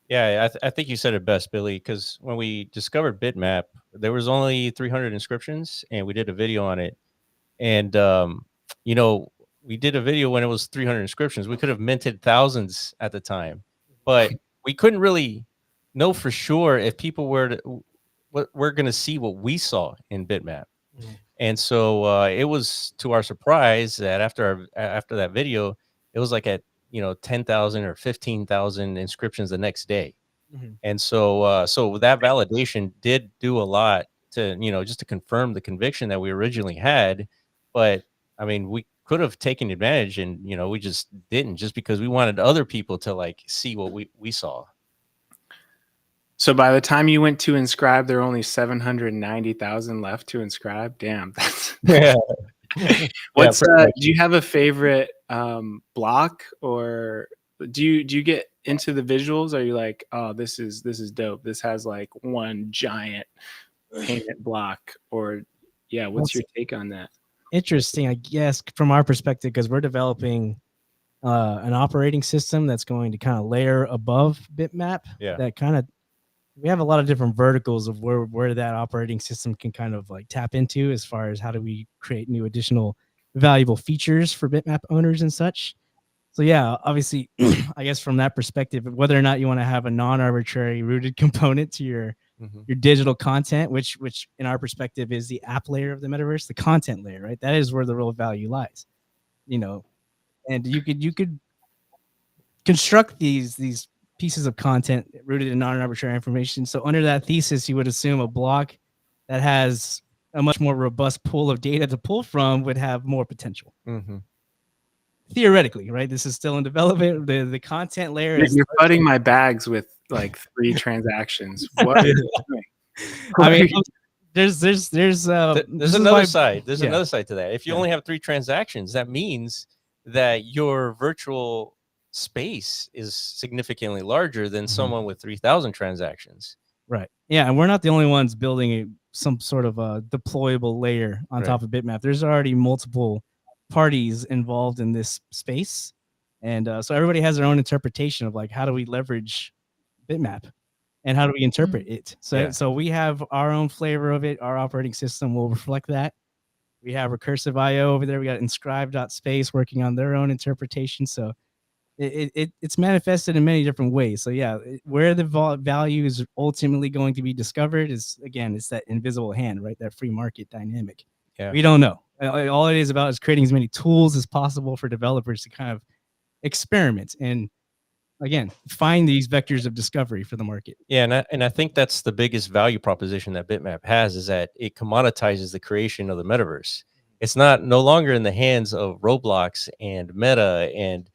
Yeah, I think you said it best, Billy, because when we discovered Bitmap, there was only 300 inscriptions, and we did a video on it. And, you know, we did a video when it was 300 inscriptions. We could have minted thousands at the time, but we couldn't really know for sure if people were going to see what we saw in Bitmap. And so it was to our surprise that after that video, it was like at, you know, 10,000 or 15,000 inscriptions the next day. And so so that validation did do a lot to, you know, just to confirm the conviction that we originally had. But I mean, we could have taken advantage, and, you know, we just didn't, just because we wanted other people to like see what we saw. So by the time you went to inscribe, there were only 790,000 left to inscribe. Damn, that's Yeah. What's do you have a favorite block, or do you get into the visuals? Are you like, oh, this is dope, this has like one giant payment block? Or yeah, what's your take on that? Interesting, I guess, from our perspective, because we're developing an operating system that's going to kind of layer above Bitmap. Yeah. That kind of, we have a lot of different verticals of where that operating system can kind of like tap into, as far as how do we create new additional valuable features for Bitmap owners and such. So yeah, obviously, I guess from that perspective, whether or not you want to have a non-arbitrary rooted component to your digital content, which in our perspective is the app layer of the metaverse, the content layer, right? That is where the real value lies, you know. And you could construct these pieces of content rooted in non-arbitrary information. So under that thesis, you would assume a block that has a much more robust pool of data to pull from would have more potential. Theoretically, right? This is still in development. The content layer is, you're flooding my bags with like 3 transactions. What are you doing? I mean, there's another side. There's another side to that. If you only have 3 transactions, that means that your virtual space is significantly larger than someone with 3,000 transactions. Right. Yeah, and we're not the only ones building some sort of a deployable layer on top of Bitmap. There's already multiple parties involved in this space, and so everybody has their own interpretation of like, how do we leverage Bitmap and how do we interpret it? So we have our own flavor of it. Our operating system will reflect that. We have recursive IO over there. We got inscribe.space working on their own interpretation. So it's manifested in many different ways. So yeah, where the value is ultimately going to be discovered is, again, it's that invisible hand, right? That free market dynamic. We don't know. All it is about is creating as many tools as possible for developers to kind of experiment and, again, find these vectors of discovery for the market. Yeah, and I think that's the biggest value proposition that Bitmap has, is that it commoditizes the creation of the metaverse. It's no longer in the hands of Roblox and Meta and,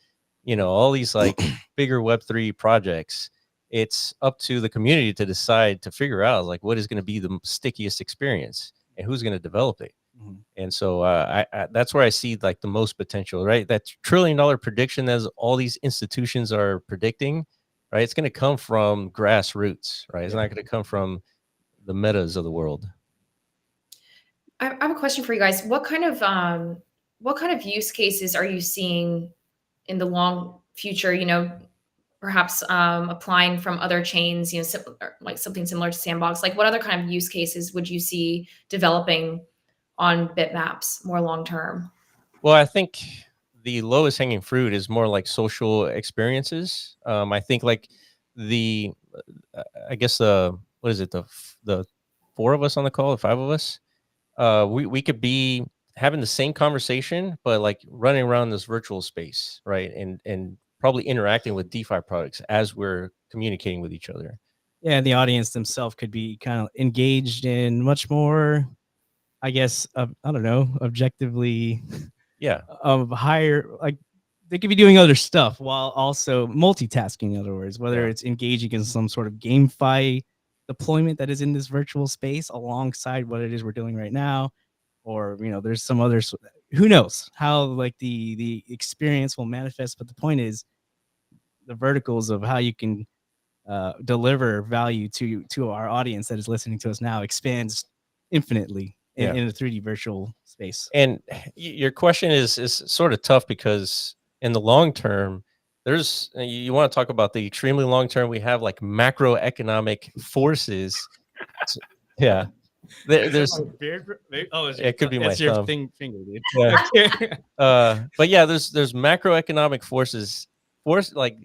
you know, all these like bigger Web3 projects. It's up to the community to decide, to figure out like what is going to be the stickiest experience and who's going to develop it. And so I that's where I see like the most potential, right? That $1 trillion prediction, as all these institutions are predicting, right? It's going to come from grassroots, right? It's not going to come from the metas of the world. I have a question for you guys. What kind of use cases are you seeing in the long future? You know, perhaps applying from other chains, you know, like something similar to Sandbox. Like, what other kind of use cases would you see developing on Bitmaps more long term? Well, I think the lowest hanging fruit is more like social experiences. I think like I guess what is it, the 4 of us on the call, the 5 of us, we could be having the same conversation, but like running around this virtual space, right? And probably interacting with DeFi products as we're communicating with each other. Yeah, the audience themselves could be kind of engaged in much more, I guess, I don't know, objectively, of higher, like they could be doing other stuff while also multitasking. In other words, whether it's engaging in some sort of GameFi deployment that is in this virtual space alongside what it is we're doing right now, or there's some others. Who knows how like the experience will manifest? But the point is, the verticals of how you can deliver value to our audience that is listening to us now expands infinitely in a 3D virtual space. And your question is sort of tough because in the long term, there's you want to talk about the extremely long term. We have like macroeconomic forces. There's it could be my thumb. Finger, dude. But yeah, there's macroeconomic forces like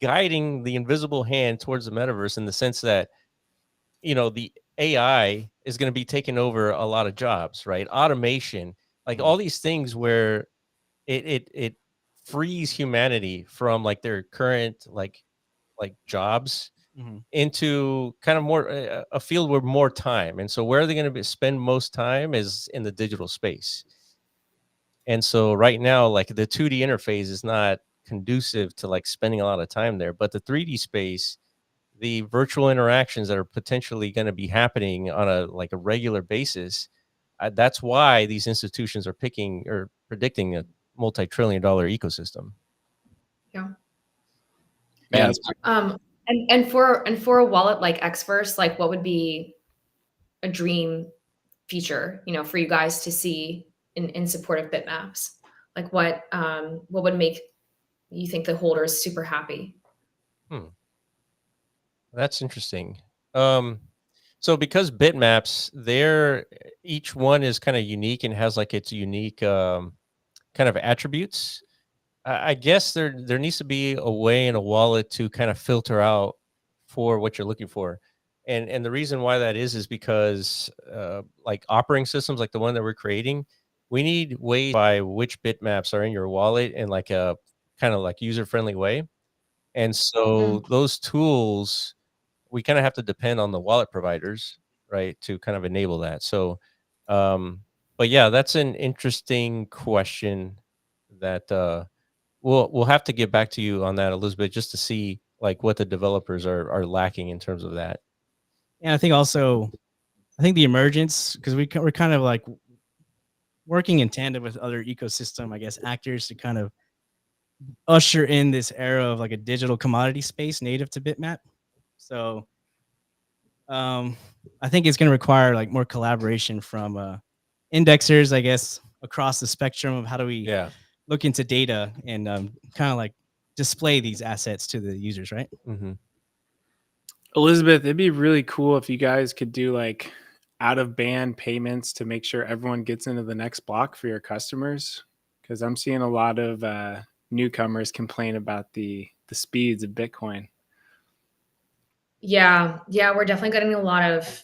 guiding the invisible hand towards the metaverse in the sense that the AI is going to be taking over a lot of jobs, right? Automation, like all these things where it frees humanity from like their current like jobs into kind of more a field with more time. And so where are they going to spend most time is in the digital space. And so right now, like the 2D interface is not conducive to like spending a lot of time there, but the 3D space, the virtual interactions that are potentially going to be happening on a regular basis, that's why these institutions are picking or predicting a multi-trillion-dollar ecosystem. Yeah. Man, and for a wallet like Xverse, like what would be a dream feature, for you guys to see in support of bitmaps? Like what would make you think the holders super happy? That's interesting. So because bitmaps, each one is kind of unique and has like its unique kind of attributes. I guess there needs to be a way in a wallet to kind of filter out for what you're looking for. And the reason why that is because like operating systems like the one that we're creating, we need ways by which bitmaps are in your wallet in like a kind of like user-friendly way. And so those tools, we kind of have to depend on the wallet providers, right, to kind of enable that. So, but yeah, that's an interesting question that we'll have to get back to you on that, Elizabeth, just to see like what the developers are lacking in terms of that. And I think the emergence, because we're kind of like working in tandem with other ecosystem, I guess, actors to kind of usher in this era of like a digital commodity space native to bitmap. So I think it's going to require like more collaboration from indexers, I guess, across the spectrum of how do we look into data and kind of like display these assets to the users, right? Elizabeth, it'd be really cool if you guys could do like out of band payments to make sure everyone gets into the next block for your customers. Because I'm seeing a lot of newcomers complain about the speeds of Bitcoin. Yeah, we're definitely getting a lot of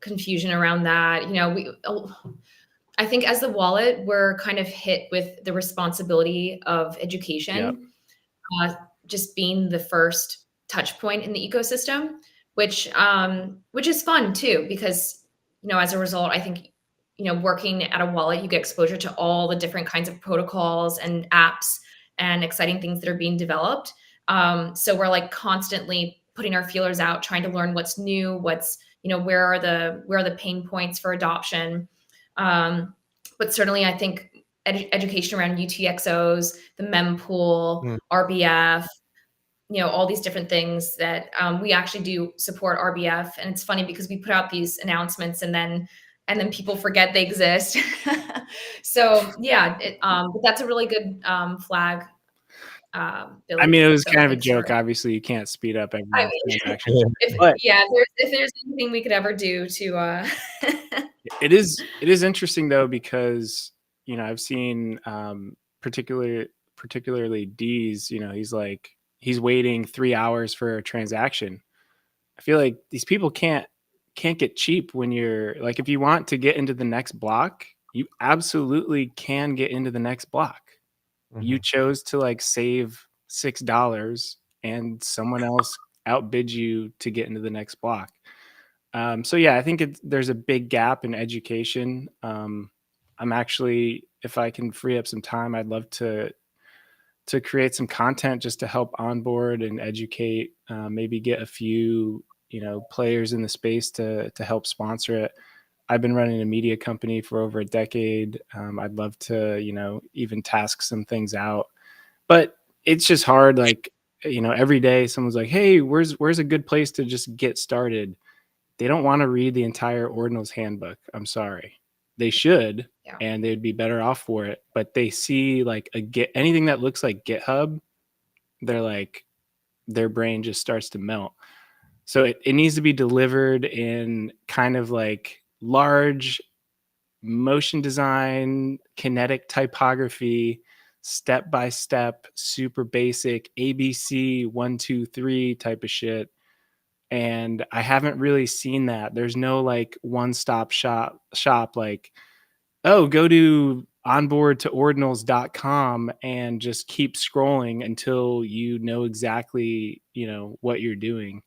confusion around that. I think as the wallet, we're kind of hit with the responsibility of education, just being the first touch point in the ecosystem, which is fun too, because, as a result, I think, working at a wallet, you get exposure to all the different kinds of protocols and apps and exciting things that are being developed. So we're like constantly putting our feelers out, trying to learn what's new, where are the pain points for adoption. But certainly I think education around UTXOs, the mempool, RBF, all these different things that we actually do support RBF. And it's funny because we put out these announcements and then people forget they exist. So yeah, but that's a really good flag. Billy. I mean, it was kind of a joke. Obviously, you can't speed up every transaction. If there's anything we could ever do to, it is interesting though, because I've seen particularly D's. He's waiting 3 hours for a transaction. I feel like these people can't get cheap when you're like, if you want to get into the next block, you absolutely can get into the next block. You chose to like save $6 and someone else outbid you to get into the next block. So yeah, I think there's a big gap in education. I'm actually, if I can free up some time, I'd love to create some content just to help onboard and educate, maybe get a few, players in the space to help sponsor it. I've been running a media company for over a decade. I'd love to, even task some things out, but it's just hard. Like, every day someone's like, hey, where's a good place to just get started? They don't want to read the entire Ordinals handbook. I'm sorry. They should, and they'd be better off for it. But they see like anything that looks like GitHub, they're like, their brain just starts to melt. So it needs to be delivered in kind of like large motion design, kinetic typography, step by step, super basic ABC 1, 2, 3 type of shit. And I haven't really seen that. There's no like one-stop shop like, oh, go to onboardtoordinals.com and just keep scrolling until you know exactly, what you're doing.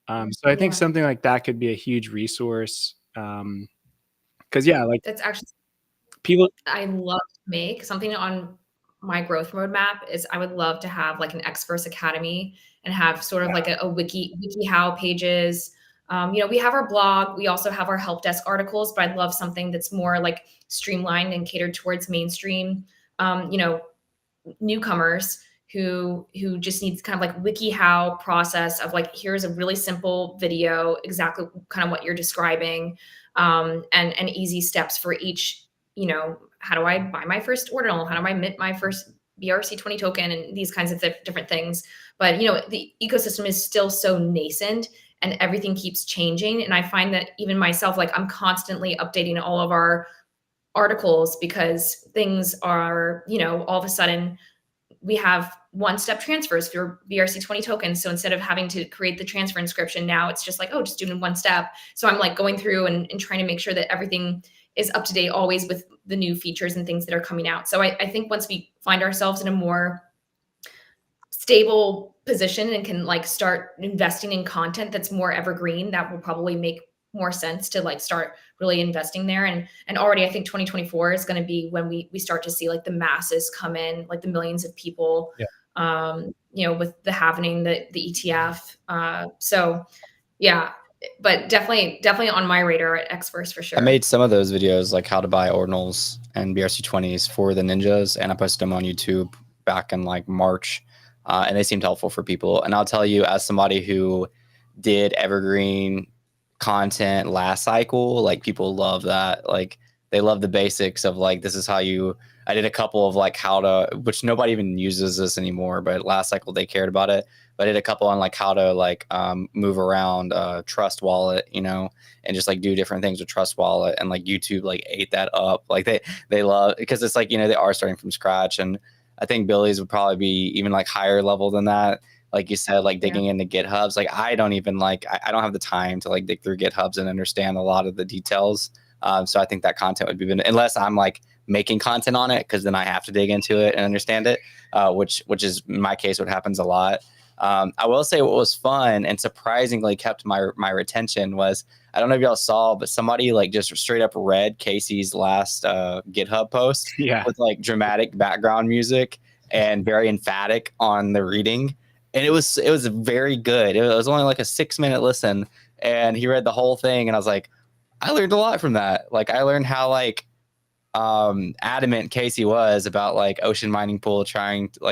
So I think something like that could be a huge resource. Because like that's actually people I love to make something on my growth roadmap is I would love to have like an X-Verse Academy and have sort of like a WikiHow pages. We have our blog. We also have our help desk articles, but I'd love something that's more like streamlined and catered towards mainstream, newcomers who just needs kind of like WikiHow process of like, here's a really simple video, exactly kind of what you're describing, and easy steps for each, how do I buy my first ordinal? How do I mint my first BRC20 token and these kinds of different things. But, the ecosystem is still so nascent and everything keeps changing. And I find that even myself, like I'm constantly updating all of our articles because things are, all of a sudden we have one-step transfers for BRC20 tokens. So instead of having to create the transfer inscription, now it's just like, just do it in one step. So I'm like going through and trying to make sure that everything is up to date always with the new features and things that are coming out. So I think once we find ourselves in a more stable position and can like start investing in content that's more evergreen, that will probably make more sense to like start really investing there. And already I think 2024 is going to be when we start to see like the masses come in, like the millions of people, with the halvening, the ETF. So yeah, but definitely on my radar at X-Verse for sure. I made some of those videos like how to buy ordinals and BRC20s for the ninjas, and I posted them on YouTube back in like March, and they seemed helpful for people. And I'll tell you, as somebody who did evergreen content last cycle, like people love that. Like they love the basics of like, this is how I did a couple of like how to, which nobody even uses this anymore, but last cycle they cared about it. But I did a couple on like how to like move around Trust Wallet, and just like do different things with Trust Wallet, and like YouTube like ate that up. Like they love, because it's like, they are starting from scratch. And I think Billy's would probably be even like higher level than that. Like you said, like digging into GitHubs, like I don't even I don't have the time to like dig through GitHubs and understand a lot of the details. So I think that content would be, unless I'm like making content on it, because then I have to dig into it and understand it, which is in my case what happens a lot. I will say what was fun and surprisingly kept my retention was, I don't know if y'all saw, but somebody like just straight up read Casey's last GitHub post with like dramatic background music and very emphatic on the reading. And it was very good. It was only like a 6-minute listen, and he read the whole thing. And I was like, I learned a lot from that. Like I learned how like adamant Casey was about like Ocean Mining Pool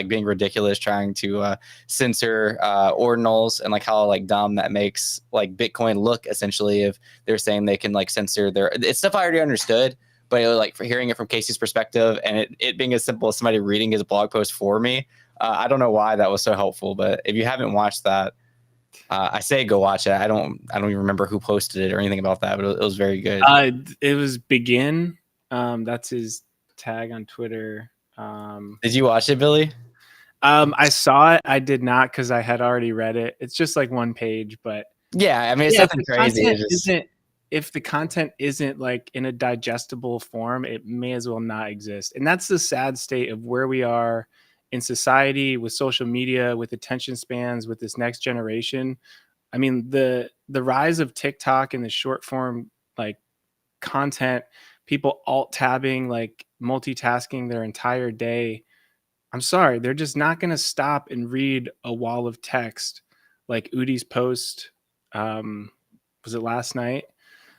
being ridiculous, trying to censor ordinals, and like how like dumb that makes like Bitcoin look, essentially, if they're saying they can like censor it's stuff I already understood. But it was like, for hearing it from Casey's perspective, and it being as simple as somebody reading his blog post for me, I don't know why that was so helpful. But if you haven't watched that, I say go watch it. I don't even remember who posted it or anything about that, but it was very good. It was Begin. That's his tag on Twitter. Did you watch it, Billy? I saw it. I did not, because I had already read it. It's just like one page, but yeah, I mean, it's nothing crazy. if the content isn't like in a digestible form, it may as well not exist. And that's the sad state of where we are in society with social media, with attention spans, with this next generation. I mean, the rise of TikTok and the short form like content, people alt tabbing, like multitasking their entire day. I'm sorry, they're just not going to stop and read a wall of text like Udi's post. Was it last night?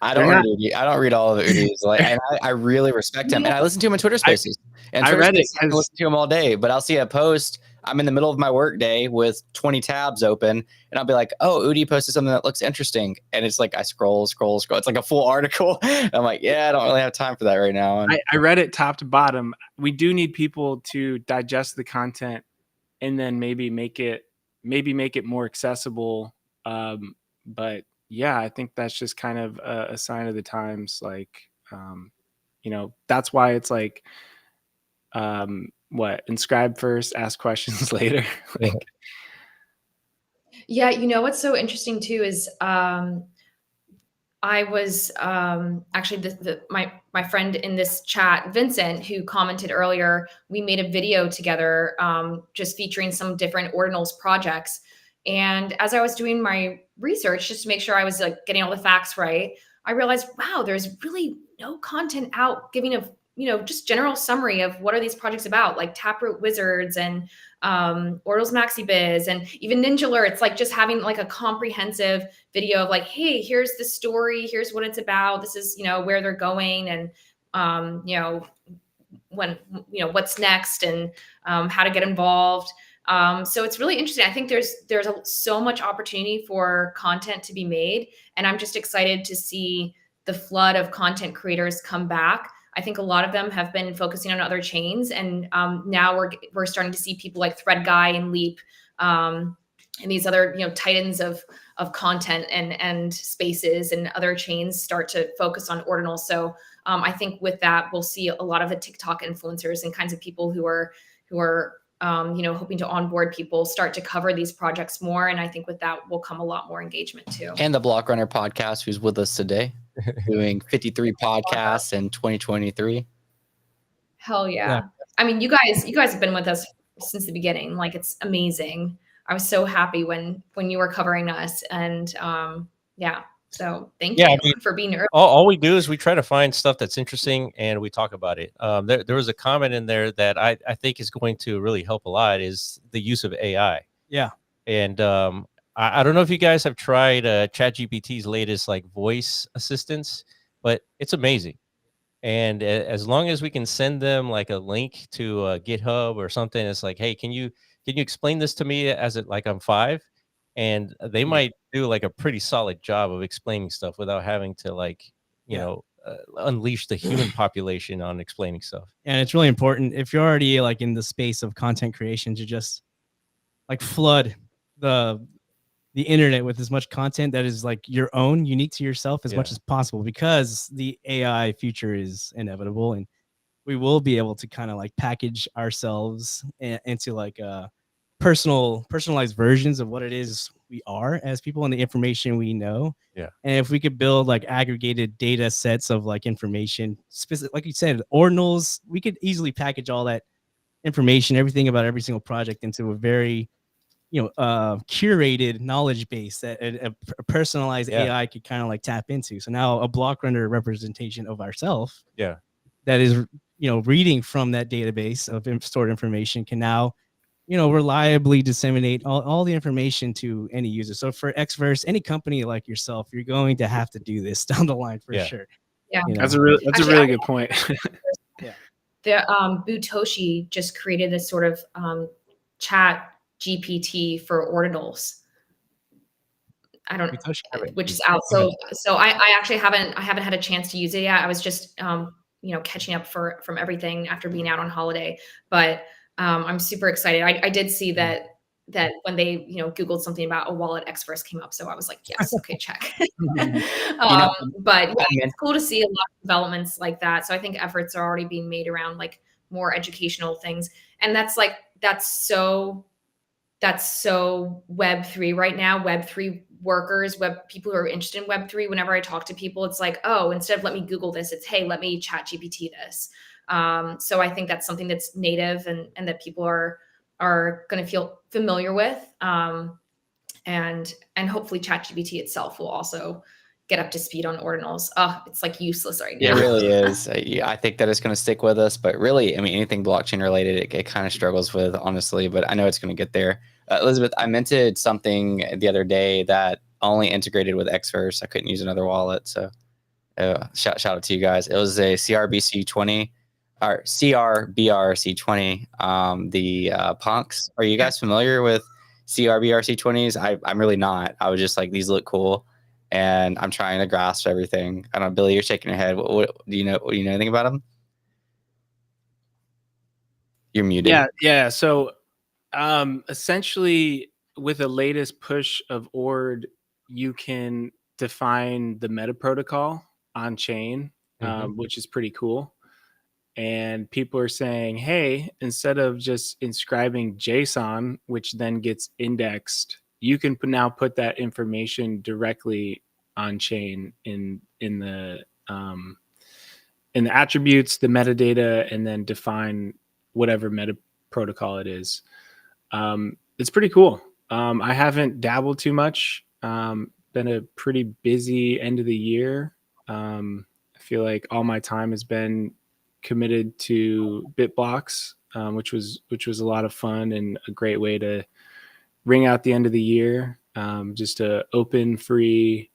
I don't read all of the Udis. Like, and I really respect him, and I listen to him in Twitter Spaces. And I Twitter read it Spaces, I can listen to him all day. But I'll see a post. I'm in the middle of my work day with 20 tabs open, and I'll be like, "Oh, Udi posted something that looks interesting," and it's like I scroll. It's like a full article. I'm like, "Yeah, I don't really have time for that right now." And I read it top to bottom. We do need people to digest the content, and then maybe make it more accessible. But yeah, I think that's just kind of a sign of the times. Like, that's why it's like, inscribe first, ask questions later. Like, Yeah, you know what's so interesting too is I was actually my friend in this chat, Vincent, who commented earlier. We made a video together, just featuring some different Ordinals projects. And as I was doing my research, just to make sure I was like getting all the facts right, I realized, wow, there's really no content out giving a just general summary of what are these projects about, like Taproot Wizards and Ordinals MaxiBiz and even Ninja Alerts, like just having like a comprehensive video of like, hey, here's the story, here's what it's about, this is where they're going, and when what's next, and how to get involved. So it's really interesting. I think there's so much opportunity for content to be made, and I'm just excited to see the flood of content creators come back. I think a lot of them have been focusing on other chains, and now we're starting to see people like ThreadGuy and Leap, and these other titans of content and spaces and other chains start to focus on Ordinals. So I think with that, we'll see a lot of the TikTok influencers and kinds of people who are hoping to onboard people start to cover these projects more. And I think with that will come a lot more engagement too. And the Block Runner podcast, who's with us today, doing 53 podcasts in 2023. Hell yeah. I mean, you guys have been with us since the beginning. Like, it's amazing. I was so happy when you were covering us, and yeah. So thank you for being early. All we do is we try to find stuff that's interesting and we talk about it. There was a comment in there that I think is going to really help a lot, is the use of AI. Yeah. And I don't know if you guys have tried ChatGPT's latest like voice assistants, but it's amazing. And as long as we can send them like a link to GitHub or something, it's like, hey, can you explain this to me as like I'm 5? And they might do like a pretty solid job of explaining stuff without having to like, unleash the human population on explaining stuff. And it's really important if you're already like in the space of content creation to just like flood the internet with as much content that is like your own, unique to yourself as much as possible, because the AI future is inevitable, and we will be able to kind of like package ourselves into like personalized versions of what it is we are as people and the information we know. Yeah. And if we could build like aggregated data sets of like information, specific, like you said, Ordinals, we could easily package all that information, everything about every single project into a very, curated knowledge base that a personalized AI could kind of like tap into. So now a block runner representation of ourselves. Yeah. That is, reading from that database of stored information can now reliably disseminate all the information to any user. So for Xverse, any company like yourself, you're going to have to do this down the line for sure. Yeah. That's a really good point. Yeah. The Butoshi just created this sort of chat GPT for Ordinals. I don't know, which is out. So I actually haven't had a chance to use it yet. I was just catching up from everything after being out on holiday, but I'm super excited. I did see that when they Googled something about a wallet, Xverse came up. So I was like, yes, okay, check. But it's cool to see a lot of developments like that. So I think efforts are already being made around like more educational things. And that's so Web3 right now. Web3 workers, people who are interested in Web3, whenever I talk to people, it's like, oh, instead of let me Google this, it's, hey, let me chat GPT this. So I think that's something that's native and that people are going to feel familiar with. And hopefully ChatGPT itself will also get up to speed on ordinals. It's like useless right now. It really is. I think that it's going to stick with us, but really, I mean, anything blockchain related, it kind of struggles with, honestly, but I know it's going to get there. Elizabeth, I minted something the other day that only integrated with Xverse. I couldn't use another wallet. So shout out to you guys. It was a CRBC20 or CRBRC20, the punks. Are you guys familiar with CRBRC20s? I'm really not. I was just like, these look cool, and I'm trying to grasp everything. I don't know, Billy, you're shaking your head. What do you know? Do you know anything about them? You're muted. Yeah. So essentially, with the latest push of Ord, you can define the meta protocol on chain, which is pretty cool. And people are saying, hey, instead of just inscribing JSON, which then gets indexed, you can now put that information directly on chain in the attributes, the metadata, and then define whatever meta protocol it is. It's pretty cool. I haven't dabbled too much. Been a pretty busy end of the year. I feel like all my time has been committed to BitBlocks, which was a lot of fun and a great way to ring out the end of the year. Just a open, free,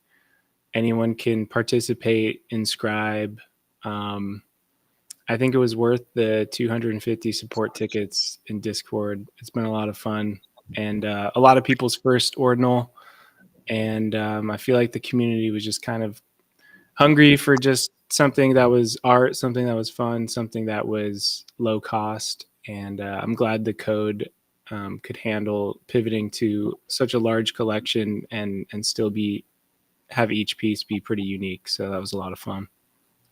anyone can participate, inscribe. I think it was worth the 250 support tickets in Discord. It's been a lot of fun and a lot of people's first ordinal. And I feel like the community was just kind of hungry for just something that was art, something that was fun, something that was low cost. And I'm glad the code could handle pivoting to such a large collection and still have each piece be pretty unique. So that was a lot of fun.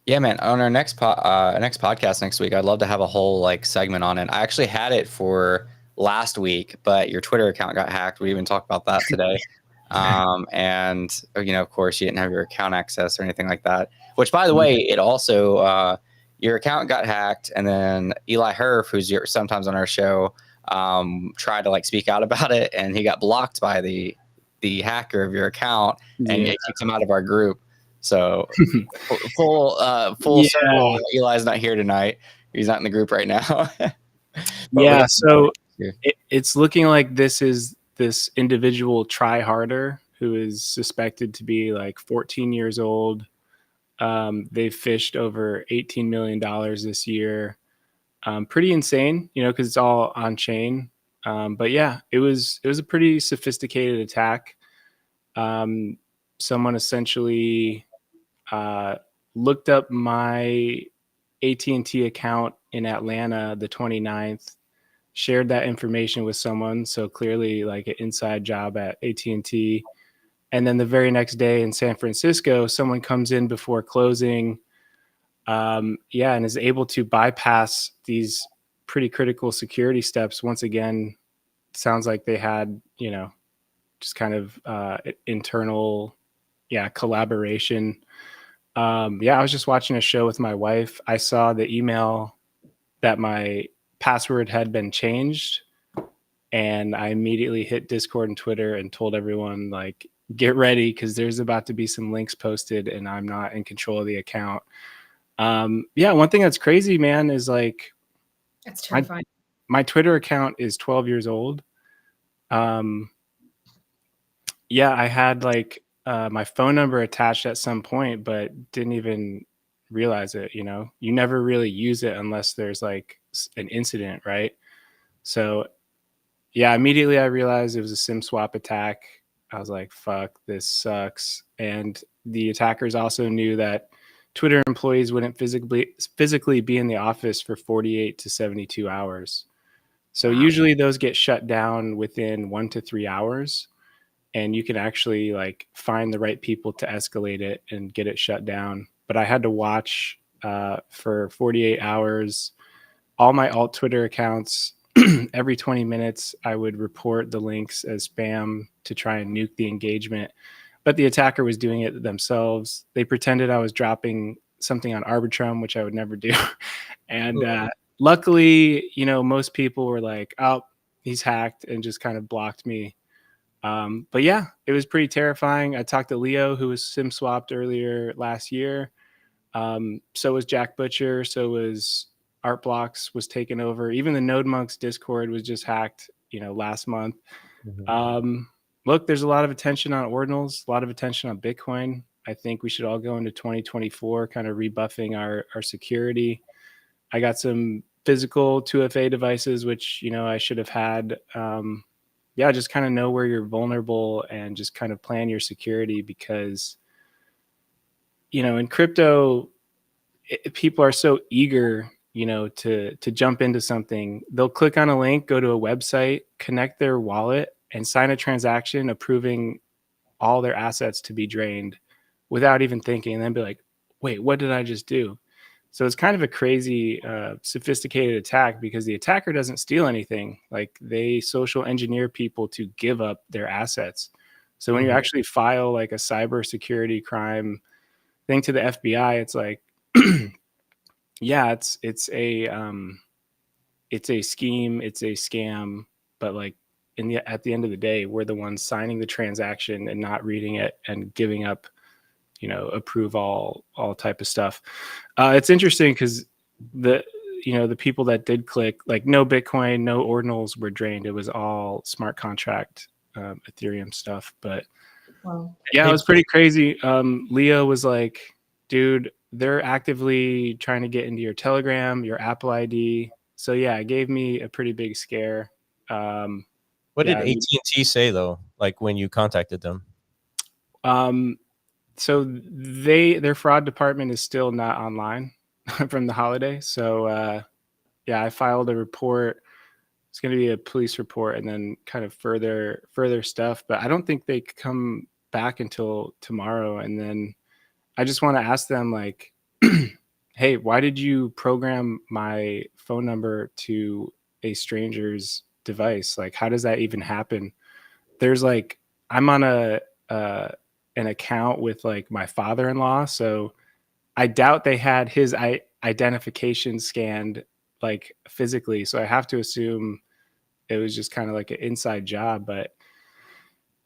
Yeah, man. On our next podcast next week, I'd love to have a whole like segment on it. I actually had it for last week, but your Twitter account got hacked. We even talked about that today. And of course, you didn't have your account access or anything like that. Which, by the way, it also your account got hacked, and then Eli Herf, who's sometimes on our show, tried to like speak out about it, and he got blocked by the hacker of your account, and it kicked him out of our group. So full circle. Eli's not here tonight. He's not in the group right now. Yeah. So it's looking like this individual try harder who is suspected to be like 14 years old. They've fished over $18 million this year. Pretty insane, because it's all on chain. But yeah, it was a pretty sophisticated attack. Someone essentially looked up my AT&T account in Atlanta the 29th, shared that information with someone. So clearly like an inside job at AT&T. And then the very next day in San Francisco, someone comes in before closing, and is able to bypass these pretty critical security steps. Once again, sounds like they had, just kind of internal, collaboration. I was just watching a show with my wife. I saw the email that my password had been changed, and I immediately hit Discord and Twitter and told everyone, like, get ready because there's about to be some links posted and I'm not in control of the account. One thing that's crazy, man, is like, that's terrifying. My Twitter account is 12 years old. I had like my phone number attached at some point, but didn't even realize it. You never really use it unless there's like an incident, right? So immediately I realized it was a SIM swap attack. I was like, fuck, this sucks. And the attackers also knew that Twitter employees wouldn't physically be in the office for 48 to 72 hours. So usually those get shut down within 1 to 3 hours, and you can actually like find the right people to escalate it and get it shut down. But I had to watch for 48 hours all my alt Twitter accounts every 20 minutes, I would report the links as spam to try and nuke the engagement. But the attacker was doing it themselves. They pretended I was dropping something on Arbitrum, which I would never do. And luckily, most people were like, oh, he's hacked, and just kind of blocked me. But yeah, it was pretty terrifying. I talked to Leo, who was SIM swapped earlier last year. So was Jack Butcher. So was Artblocks was taken over. Even the NodeMonks Discord was just hacked, last month. Look, there's a lot of attention on Ordinals, a lot of attention on Bitcoin. I think we should all go into 2024 kind of rebuffing our security. I got some physical 2FA devices, which, I should have had. Just kind of know where you're vulnerable and just kind of plan your security, because, in crypto, people are so eager, to jump into something. They'll click on a link, go to a website, connect their wallet, and sign a transaction approving all their assets to be drained without even thinking, and then be like, wait, what did I just do? So it's kind of a crazy, sophisticated attack, because the attacker doesn't steal anything. Like, they social engineer people to give up their assets. So when you actually file like a cybersecurity crime thing to the FBI, it's like, yeah, it's a scheme, it's a scam, but like at the end of the day, we're the ones signing the transaction and not reading it and giving up, approve all type of stuff. It's interesting because the people that did click, like, no Bitcoin, no Ordinals were drained. It was all smart contract, Ethereum stuff. But yeah, it was pretty crazy. Leo was like, dude, they're actively trying to get into your Telegram, your Apple ID. So yeah, it gave me a pretty big scare. What did AT&T say though? Like, when you contacted them? So their fraud department is still not online from the holiday. So I filed a report. It's going to be a police report and then kind of further stuff. But I don't think they come back until tomorrow. And then I just want to ask them, like, hey, why did you program my phone number to a stranger's device? Like, how does that even happen? There's like, I'm on an account with like my father-in-law, so I doubt they had his identification scanned like physically. So I have to assume it was just kind of like an inside job. But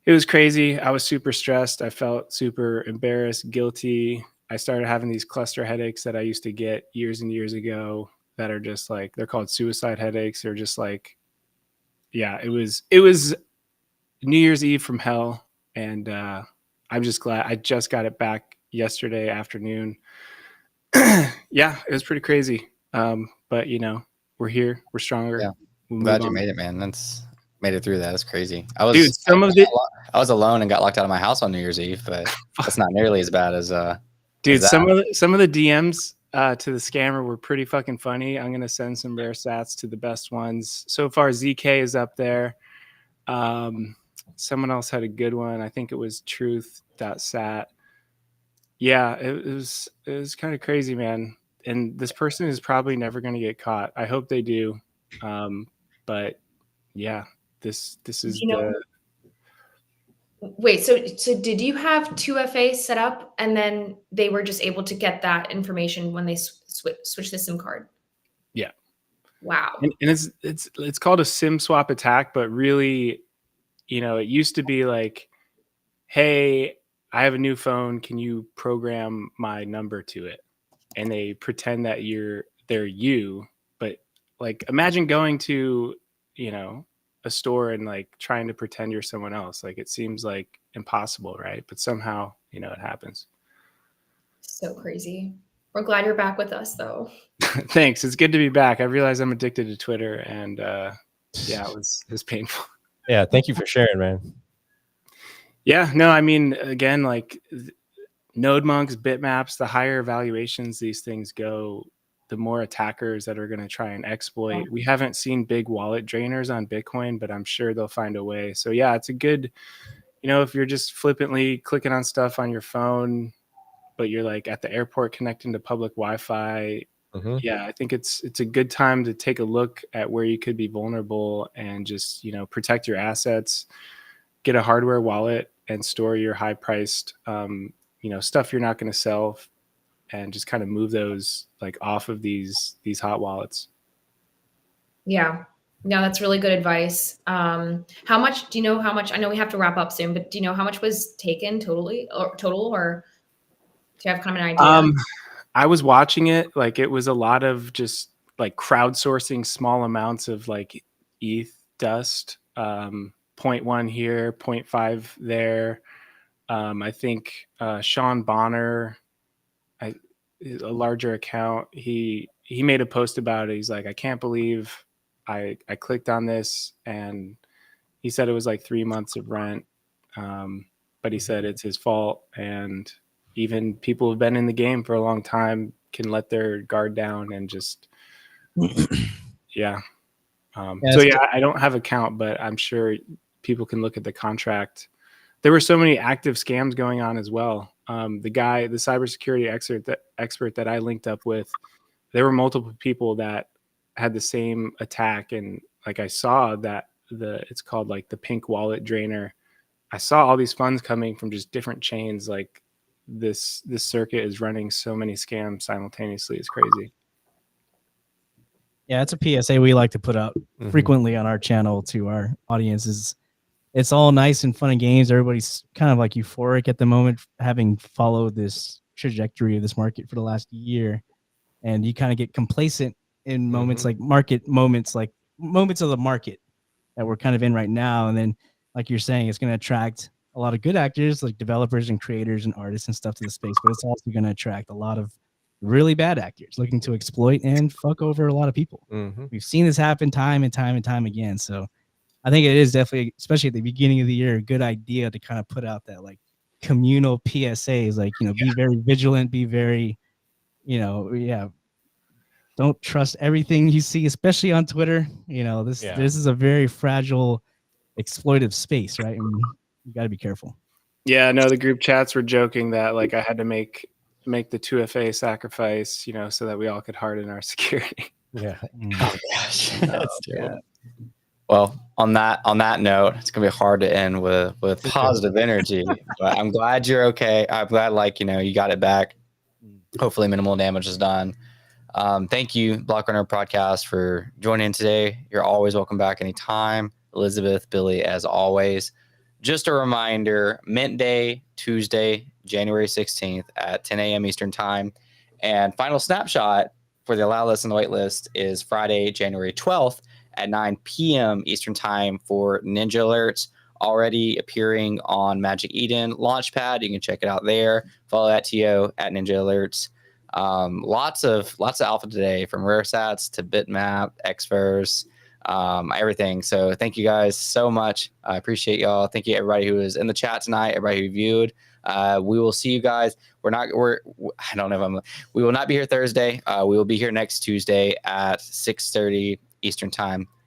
it was crazy. I was super stressed. I felt super embarrassed, guilty. I started having these cluster headaches that I used to get years and years ago that are just like, they're called suicide headaches. They're just like, yeah, it was New Year's Eve from hell. And I'm just glad I just got it back yesterday afternoon. Yeah, it was pretty crazy. But we're here, we're stronger. Yeah. I'm glad you made it, man. Made it through that. That's crazy. I was alone and got locked out of my house on New Year's Eve, but that's not nearly as bad as some of the DMs to the scammer were pretty fucking funny. I'm gonna send some rare sats to the best ones so far. ZK is up there. Someone else had a good one. I think it was truth.sat. Yeah, it was kind of crazy, man. And this person is probably never going to get caught. I hope they do. But yeah, this is Wait, so did you have 2FA set up and then they were just able to get that information when they switch the SIM card? Yeah. Wow. And it's called a SIM swap attack, but really, it used to be like, hey, I have a new phone. Can you program my number to it? And they pretend that they're you. But like, imagine going to, a store and like trying to pretend you're someone else. Like, it seems like impossible, right? But somehow, it happens. So crazy. We're glad you're back with us, though. Thanks. It's good to be back. I realize I'm addicted to Twitter, and yeah, it was painful. Yeah, thank you for sharing, man. Yeah, no, I mean, again, like NodeMonks, bitmaps, the higher valuations these things go, the more attackers that are going to try and exploit. We haven't seen big wallet drainers on Bitcoin, but I'm sure they'll find a way. So yeah, it's a good, if you're just flippantly clicking on stuff on your phone, but you're like at the airport connecting to public Wi-Fi, Yeah, I think it's a good time to take a look at where you could be vulnerable and just, you know, protect your assets, get a hardware wallet and store your high priced, you know, stuff you're not going to sell, and just kind of move those like off of these hot wallets. Yeah. No, that's really good advice. How much do you know how much, I know we have to wrap up soon, but do you know how much was taken total, or do you have kind of an idea? I was watching it, like it was a lot of just like crowdsourcing small amounts of like ETH dust, 0.1 here, 0.5 there. I think Sean Bonner, a larger account, he made a post about it. He's like, I can't believe I clicked on this, and he said it was like 3 months of rent, but he said it's his fault, and even people who've been in the game for a long time can let their guard down and just yeah. So yeah, I don't have a count, but I'm sure people can look at the contract. There were so many active scams going on as well. The cybersecurity expert that I linked up with, there were multiple people that had the same attack, and like I saw that it's called like the pink wallet drainer. I saw all these funds coming from just different chains. Like this circuit is running so many scams simultaneously. It's crazy. Yeah, it's a PSA we like to put out frequently on our channel to our audiences. It's all nice and fun and games. Everybody's kind of like euphoric at the moment, having followed this trajectory of this market for the last year. And you kind of get complacent in moments like moments of the market that we're kind of in right now. And then, like you're saying, it's going to attract a lot of good actors like developers and creators and artists and stuff to the space, but it's also going to attract a lot of really bad actors looking to exploit and fuck over a lot of people. We've seen this happen time and time and time again. So I think it is definitely, especially at the beginning of the year, a good idea to kind of put out that like communal PSAs, like, you know, be very vigilant, be very, you know, don't trust everything you see, especially on Twitter. You know, this is a very fragile, exploitive space, right? I mean, you got to be careful. Yeah, no, the group chats were joking that like I had to make the 2FA sacrifice, you know, so that we all could harden our security. Yeah. Oh gosh, that's terrible. Well, on that note, it's gonna be hard to end with positive energy. But I'm glad you're okay. I'm glad, like, you know, you got it back. Hopefully, minimal damage is done. Thank you, Block Runner Podcast, for joining today. You're always welcome back anytime. Elizabeth, Billy, as always. Just a reminder, Mint Day, Tuesday, January 16th at 10 a.m. Eastern Time. And final snapshot for the allow list and the wait list is Friday, January 12th at 9 p.m. Eastern Time for Ninja Alerts, already appearing on Magic Eden Launchpad. You can check it out there. Follow that TO at Ninja Alerts. Lots of alpha today, from rare sats to bitmap, xverse, everything. So thank you guys so much. I appreciate y'all. Thank you everybody who was in the chat tonight, everybody who viewed. We will see you guys. I don't know if we will not be here Thursday. We will be here next Tuesday at 6:30 Eastern Time.